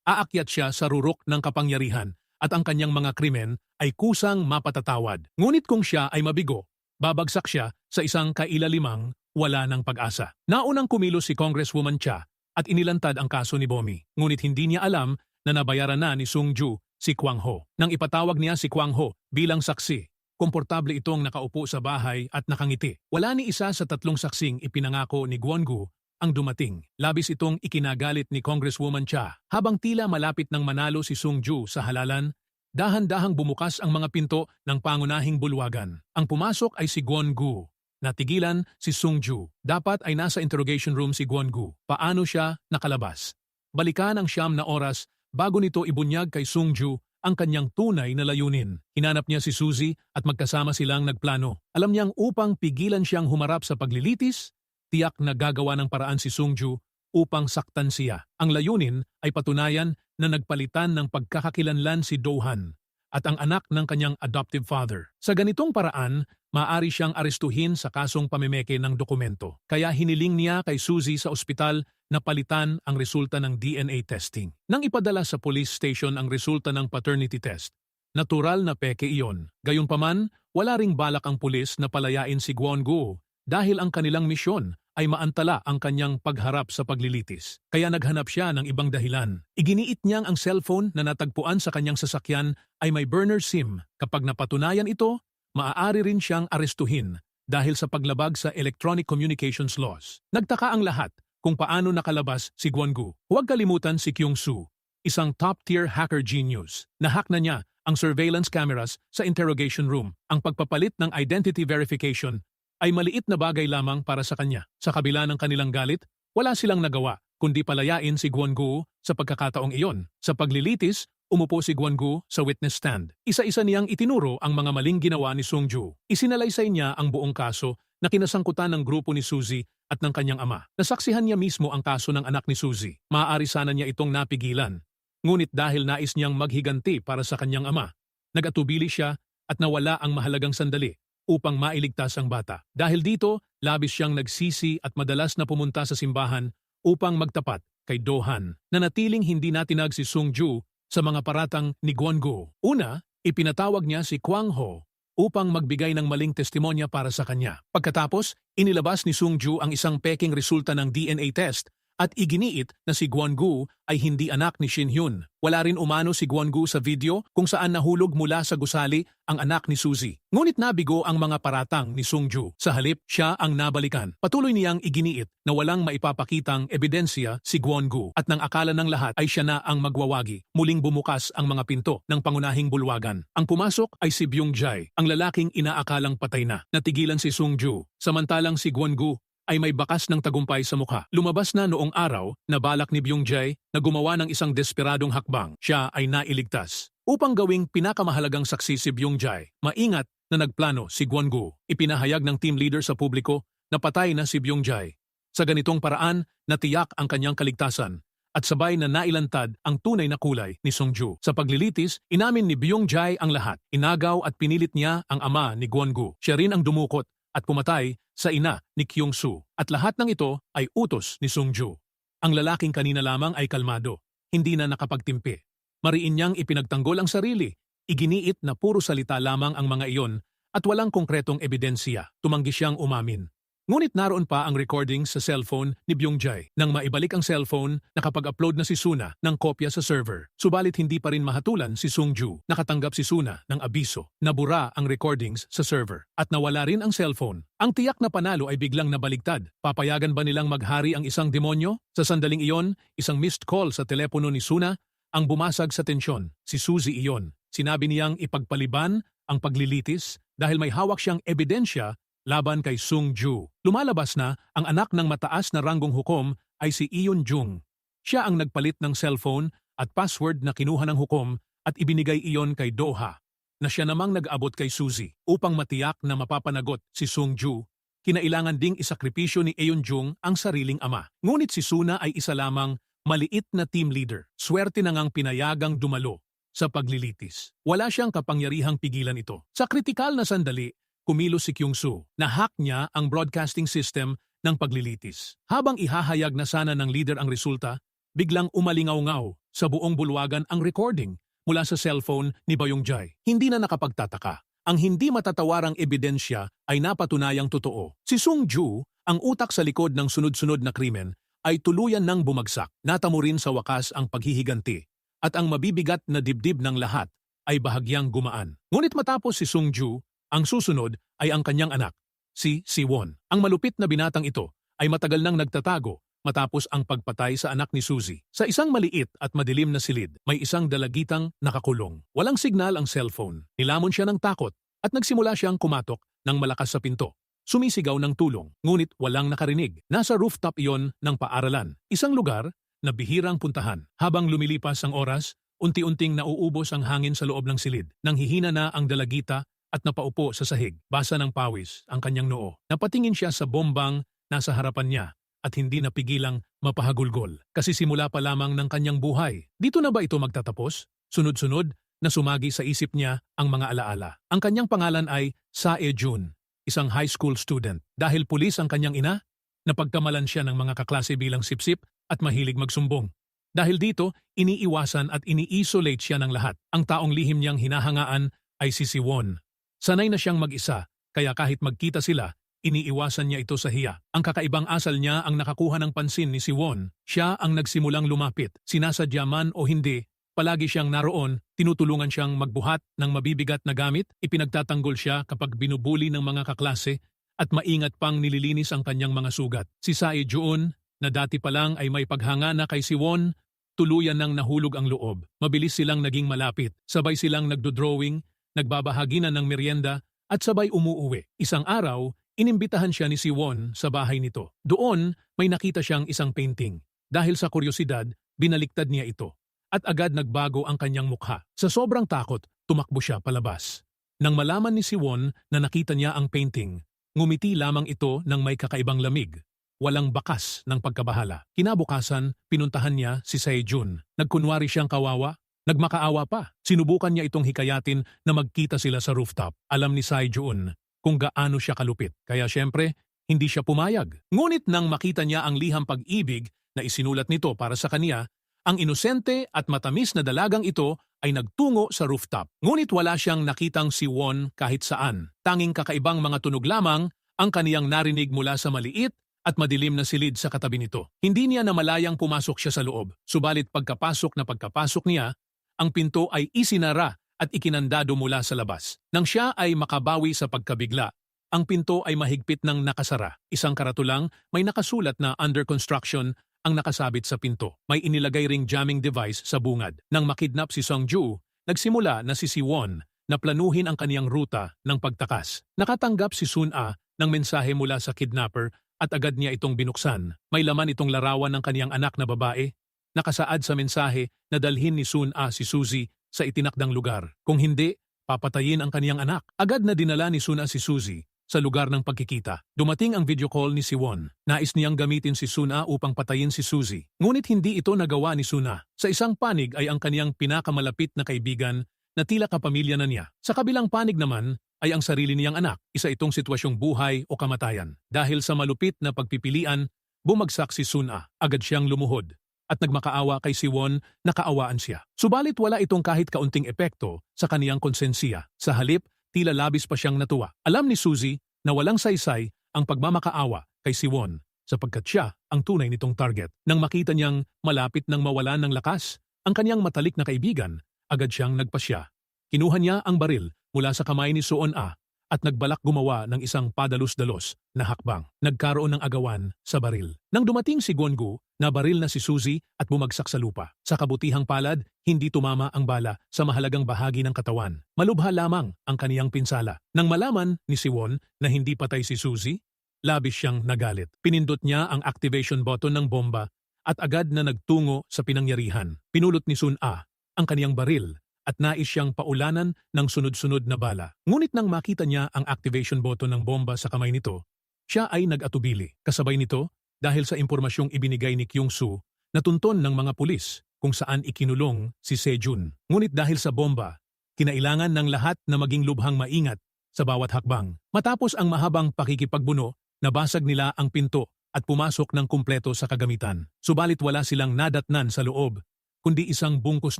aakyat siya sa rurok ng kapangyarihan at ang kanyang mga krimen ay kusang mapatatawad. Ngunit kung siya ay mabigo, babagsak siya sa isang kailalimang wala ng pag-asa. Naunang kumilos si Congresswoman Cha at inilantad ang kaso ni Bomi. Ngunit hindi niya alam na nabayaran na ni Sung-ju si Kwang Ho. Nang ipatawag niya si Kwang Ho bilang saksi, komportable itong nakaupo sa bahay at nakangiti. Wala ni isa sa tatlong saksing ipinangako ni Gwon-gu ang dumating. Labis itong ikinagalit ni Congresswoman Cha. Habang tila malapit ng manalo si Sung-ju sa halalan, dahan-dahang bumukas ang mga pinto ng pangunahing bulwagan. Ang pumasok ay si Gwon-gu. Natigilan si Sung-ju. Dapat ay nasa interrogation room si Gwon-gu. Paano siya nakalabas? Balikan ang 9 na oras bago nito ibunyag kay Sung-ju ang kanyang tunay na layunin. Hinanap niya si Suzy at magkasama silang nagplano. Alam niyang upang pigilan siyang humarap sa paglilitis, tiyak na gagawa ng paraan si Sung-ju upang saktan siya. Ang layunin ay patunayan na nagpalitan ng pagkakakilanlan si Do-han at ang anak ng kanyang adoptive father. Sa ganitong paraan, maaari siyang arestuhin sa kasong pamimeke ng dokumento. Kaya hiniling niya kay Suzy sa ospital na palitan ang resulta ng DNA testing. Nang ipadala sa police station ang resulta ng paternity test, natural na peke iyon. Gayunpaman, wala ring balak ang pulis na palayain si Gwon-gu dahil ang kanilang misyon ay maantala ang kanyang pagharap sa paglilitis. Kaya naghanap siya ng ibang dahilan. Iginiit niyang ang cellphone na natagpuan sa kanyang sasakyan ay may burner SIM. Kapag napatunayan ito, maaari rin siyang arestuhin dahil sa paglabag sa Electronic Communications Laws. Nagtaka ang lahat kung paano nakalabas si Gwon-gu. Huwag kalimutan si Kyung-soo, isang top-tier hacker genius. Nahack na niya ang surveillance cameras sa interrogation room. Ang pagpapalit ng identity verification ay maliit na bagay lamang para sa kanya. Sa kabila ng kanilang galit, wala silang nagawa kundi palayain si Gwon-gu sa pagkakataong iyon. Sa paglilitis, umupo si Gwon-gu sa witness stand. Isa-isa niyang itinuro ang mga maling ginawa ni Sung-ju. Isinalaysay niya ang buong kaso na kinasangkutan ng grupo ni Suzy at ng kanyang ama. Nasaksihan niya mismo ang kaso ng anak ni Suzy. Maaari sana niya itong napigilan. Ngunit dahil nais niyang maghiganti para sa kanyang ama, nag-atubili siya at nawala ang mahalagang sandali upang mailigtas ang bata. Dahil dito, labis siyang nagsisi at madalas na pumunta sa simbahan upang magtapat kay Do-han. Nanatiling hindi natinag si Sung-ju sa mga paratang ni Gwon-gu. Una, ipinatawag niya si Kwang Ho upang magbigay ng maling testimonya para sa kanya. Pagkatapos, inilabas ni Sung-ju ang isang peking resulta ng DNA test at iginiit na si Gwon-gu ay hindi anak ni Shin-hyun. Wala rin umano si Gwon-gu sa video kung saan nahulog mula sa gusali ang anak ni Suzy. Ngunit nabigo ang mga paratang ni Sung-ju. Sa halip, siya ang nabalikan. Patuloy niyang iginiit na walang maipapakitang ebidensya si Gwon-gu at nang akala ng lahat ay siya na ang magwawagi. Muling bumukas ang mga pinto ng pangunahing bulwagan. Ang pumasok ay si Byung-jae, ang lalaking inaakalang patay na. Natigilan si Sung-ju, samantalang si Gwon-gu ay may bakas ng tagumpay sa mukha. Lumabas na noong araw na balak ni Byung-jae na gumawa ng isang desperadong hakbang. Siya ay nailigtas. Upang gawing pinakamahalagang saksi si Byung-jae, maingat na nagplano si Gwon-gu. Ipinahayag ng team leader sa publiko na patay na si Byung-jae. Sa ganitong paraan, natiyak ang kanyang kaligtasan at sabay na nailantad ang tunay na kulay ni Sung-ju. Sa paglilitis, inamin ni Byung-jae ang lahat. Inagaw at pinilit niya ang ama ni Gwon-gu. Siya rin ang dumukot at pumatay sa ina ni Kyung-soo. At lahat ng ito ay utos ni Sung-ju. Ang lalaking kanina lamang ay kalmado, hindi na nakapagtimpi. Mariin niyang ipinagtanggol ang sarili, iginiit na puro salita lamang ang mga iyon at walang konkretong ebidensya. Tumanggi siyang umamin. Ngunit naroon pa ang recording sa cellphone ni Byung-jae. Nang maibalik ang cellphone, nakapag-upload na si Suna ng kopya sa server. Subalit hindi pa rin mahatulan si Sung-ju. Nakatanggap si Suna ng abiso. Nabura ang recordings sa server. At nawala rin ang cellphone. Ang tiyak na panalo ay biglang nabaligtad. Papayagan ba nilang maghari ang isang demonyo? Sa sandaling iyon, isang missed call sa telepono ni Suna ang bumasag sa tensyon. Si Suzy iyon. Sinabi niyang ipagpaliban ang paglilitis dahil may hawak siyang ebidensya laban kay Sung-ju. Lumalabas na ang anak ng mataas na ranggong hukom ay si Eun-jung. Siya ang nagpalit ng cellphone at password na kinuha ng hukom at ibinigay iyon kay Doha, na siya namang nag-abot kay Suzy. Upang matiyak na mapapanagot si Sung-ju, kinailangan ding isakripisyo ni Eun-jung ang sariling ama. Ngunit si Suna ay isa lamang maliit na team leader. Swerte na ngang pinayagang dumalo sa paglilitis. Wala siyang kapangyarihang pigilan ito. Sa kritikal na sandali, kumilos si Kyung-soo. Nahack niya ang broadcasting system ng paglilitis. Habang ihahayag na sana ng leader ang resulta, biglang umalingaw-ngaw sa buong bulwagan ang recording mula sa cellphone ni Bayong-jae. Hindi na nakapagtataka. Ang hindi matatawarang ebidensya ay napatunayang totoo. Si Sung-ju, ang utak sa likod ng sunod-sunod na krimen, ay tuluyan ng bumagsak. Natamo rin sa wakas ang paghihiganti at ang mabibigat na dibdib ng lahat ay bahagyang gumaan. Ngunit matapos si Sung-ju, ang susunod ay ang kanyang anak, si Siwon. Ang malupit na binatang ito ay matagal nang nagtatago matapos ang pagpatay sa anak ni Suzy. Sa isang maliit at madilim na silid, may isang dalagitang nakakulong. Walang signal ang cellphone. Nilamon siya ng takot at nagsimula siyang kumatok ng malakas sa pinto. Sumisigaw ng tulong, ngunit walang nakarinig. Nasa rooftop iyon ng paaralan, isang lugar na bihirang puntahan. Habang lumilipas ang oras, unti-unting nauubos ang hangin sa loob ng silid. Nanghihina na ang dalagita at napaupo sa sahig. Basa ng pawis ang kanyang noo. Napatingin siya sa bombang nasa harapan niya at hindi napigilang mapahagulgol. Kasi simula pa lamang ng kanyang buhay. Dito na ba ito magtatapos? Sunod-sunod na sumagi sa isip niya ang mga alaala. Ang kanyang pangalan ay Sae-jun, isang high school student. Dahil pulis ang kanyang ina, napagkamalan siya ng mga kaklase bilang sipsip at mahilig magsumbong. Dahil dito, iniiwasan at ini-isolate siya ng lahat. Ang taong lihim niyang hinahangaan ay si Siwon. Sanay na siyang mag-isa, kaya kahit magkita sila, iniiwasan niya ito sa hiya. Ang kakaibang asal niya ang nakakuha ng pansin ni Siwon. Siya ang nagsimulang lumapit. Sinasadya man o hindi, palagi siyang naroon, tinutulungan siyang magbuhat ng mabibigat na gamit, ipinagtatanggol siya kapag binubuli ng mga kaklase, at maingat pang nililinis ang kanyang mga sugat. Si Sae-jun, na dati pa lang ay may paghanga na kay Siwon, tuluyan nang nahulog ang loob. Mabilis silang naging malapit. Sabay silang nagdodrawing, nagbabahagi na ng merienda, at sabay umuuwi. Isang araw, inimbitahan siya ni Siwon sa bahay nito. Doon, may nakita siyang isang painting. Dahil sa kuryosidad, binaliktad niya ito. At agad nagbago ang kanyang mukha. Sa sobrang takot, tumakbo siya palabas. Nang malaman ni Siwon na nakita niya ang painting, ngumiti lamang ito ng may kakaibang lamig. Walang bakas ng pagkabahala. Kinabukasan, pinuntahan niya si Sae-jun. Nagkunwari siyang kawawa, nagmakaawa pa. Sinubukan niya itong hikayatin na magkita sila sa rooftop. Alam ni Sae-jun kung gaano siya kalupit. Kaya syempre, hindi siya pumayag. Ngunit nang makita niya ang liham pag-ibig na isinulat nito para sa kaniya, ang inosente at matamis na dalagang ito ay nagtungo sa rooftop. Ngunit wala siyang nakitang Siwon kahit saan. Tanging kakaibang mga tunog lamang ang kaniyang narinig mula sa maliit at madilim na silid sa katabi nito. Hindi niya namalayang pumasok siya sa loob. Subalit pagkapasok niya, ang pinto ay isinara at ikinandado mula sa labas. Nang siya ay makabawi sa pagkabigla, ang pinto ay mahigpit ng nakasara. Isang karatulang may nakasulat na under construction ang nakasabit sa pinto. May inilagay ring jamming device sa bungad. Nang makidnap si Sung-ju, nagsimula na si Siwon na planuhin ang kaniyang ruta ng pagtakas. Nakatanggap si Sun-a ng mensahe mula sa kidnapper at agad niya itong binuksan. May laman itong larawan ng kaniyang anak na babae. Nakasaad sa mensahe na dalhin ni Sun-a si Suzy sa itinakdang lugar. Kung hindi, papatayin ang kaniyang anak. Agad na dinala ni Sun-a si Suzy sa lugar ng pagkikita. Dumating ang video call ni Siwon. Nais niyang gamitin si Sun-a upang patayin si Suzy. Ngunit hindi ito nagawa ni Sun-a. Sa isang panig ay ang kaniyang pinakamalapit na kaibigan na tila kapamilya na niya. Sa kabilang panig naman ay ang sarili niyang anak. Isa itong sitwasyong buhay o kamatayan. Dahil sa malupit na pagpipilian, bumagsak si Sun-a. Agad siyang lumuhod. At nagmakaawa kay Siwon na kaawaan siya. Subalit wala itong kahit kaunting epekto sa kaniyang konsensiya. Sa halip, tila labis pa siyang natuwa. Alam ni Suzy na walang saysay ang pagmamakaawa kay Siwon sapagkat siya ang tunay nitong target. Nang makita niyang malapit nang mawalan ng lakas, ang kaniyang matalik na kaibigan, agad siyang nagpasya. Kinuha niya ang baril mula sa kamay ni Sun-a at nagbalak gumawa ng isang padalos-dalos na hakbang. Nagkaroon ng agawan sa baril. Nang dumating si Gwon-gu, nabaril na si Suzy at bumagsak sa lupa. Sa kabutihang palad, hindi tumama ang bala sa mahalagang bahagi ng katawan. Malubha lamang ang kaniyang pinsala. Nang malaman ni Siwon na hindi patay si Suzy, labis siyang nagalit. Pinindot niya ang activation button ng bomba at agad na nagtungo sa pinangyarihan. Pinulot ni Sun-a ang kaniyang baril at nais siyang paulanan ng sunod-sunod na bala. Ngunit nang makita niya ang activation button ng bomba sa kamay nito, siya ay nag-atubili. Kasabay nito, dahil sa impormasyong ibinigay ni Kyung-soo, natunton ng mga pulis kung saan ikinulong si Sejun. Ngunit dahil sa bomba, kinailangan ng lahat na maging lubhang maingat sa bawat hakbang. Matapos ang mahabang pakikipagbuno, nabasag nila ang pinto at pumasok ng kumpleto sa kagamitan. Subalit wala silang nadatnan sa loob, kundi isang bungkus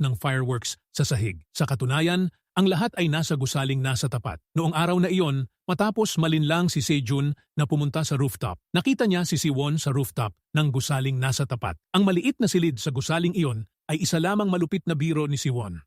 ng fireworks sa sahig. Sa katunayan, ang lahat ay nasa gusaling nasa tapat. Noong araw na iyon, matapos malinlang si Sejun na pumunta sa rooftop, nakita niya si Siwon sa rooftop ng gusaling nasa tapat. Ang maliit na silid sa gusaling iyon ay isa lamang malupit na biro ni Siwon.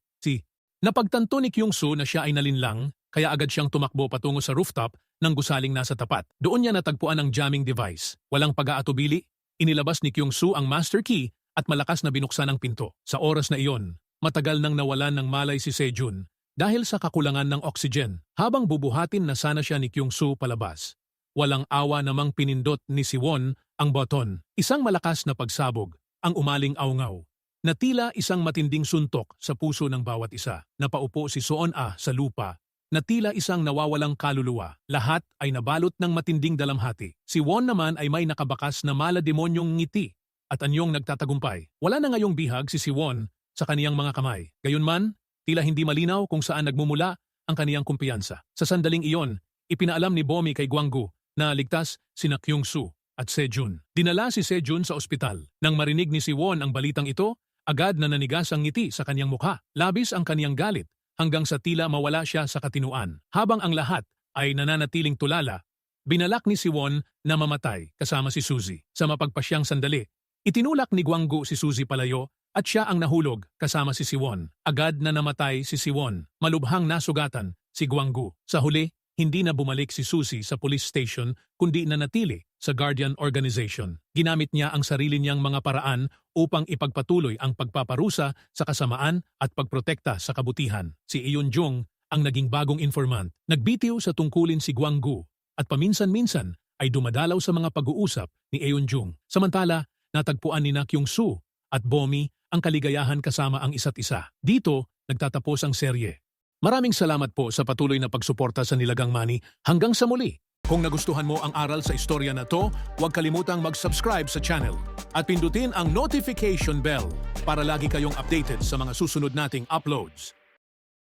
Napagtanto ni Kyung-soo na siya ay nalinlang, kaya agad siyang tumakbo patungo sa rooftop ng gusaling nasa tapat. Doon niya natagpuan ang jamming device. Walang pag-aatubili, inilabas ni Kyung-soo ang master key at malakas na binuksan ang pinto. Sa oras na iyon, matagal nang nawalan ng malay si Sejun dahil sa kakulangan ng oxygen. Habang bubuhatin na sana siya ni Kyung-soo palabas, walang awa namang pinindot ni Siwon ang button. Isang malakas na pagsabog ang umaling aungaw na tila isang matinding suntok sa puso ng bawat isa. Napaupo si Soon-ah sa lupa na tila isang nawawalang kaluluwa. Lahat ay nabalot ng matinding dalamhati. Si Won naman ay may nakabakas na malademonyong ngiti at anyong nagtatagumpay. Wala na ngayong bihag si Siwon sa kaniyang mga kamay. Gayunman, tila hindi malinaw kung saan nagmumula ang kaniyang kumpiyansa. Sa sandaling iyon, ipinaalam ni Bomi kay Gwanggu na ligtas sina Kyung-soo at Sejun. Dinala si Sejun sa ospital. Nang marinig ni Siwon ang balitang ito, agad na nanigas ang ngiti sa kaniyang mukha. Labis ang kaniyang galit hanggang sa tila mawala siya sa katinuan. Habang ang lahat ay nananatiling tulala, binalak ni Siwon na mamatay kasama si Suzy. Sa mapagpasyang sandali, itinulak ni Gwanggu si Suzy palayo at siya ang nahulog kasama si Siwon. Agad na namatay si Siwon. Malubhang nasugatan si Gwanggu. Sa huli, hindi na bumalik si Suzy sa police station kundi nanatili sa Guardian Organization. Ginamit niya ang sarili niyang mga paraan upang ipagpatuloy ang pagpaparusa sa kasamaan at pagprotekta sa kabutihan. Si Eun-jung ang naging bagong informant. Nagbitiw sa tungkulin si Gwanggu at paminsan-minsan ay dumadalaw sa mga pag-uusap ni Eun-jung. Samantala, natagpuan ni Kyung-soo at Bomi ang kaligayahan kasama ang isa't isa. Dito, nagtatapos ang serye. Maraming salamat po sa patuloy na pagsuporta sa Nilagang Money. Hanggang sa muli! Kung nagustuhan mo ang aral sa istorya na to, huwag kalimutang mag-subscribe sa channel at pindutin ang notification bell para lagi kayong updated sa mga susunod nating uploads.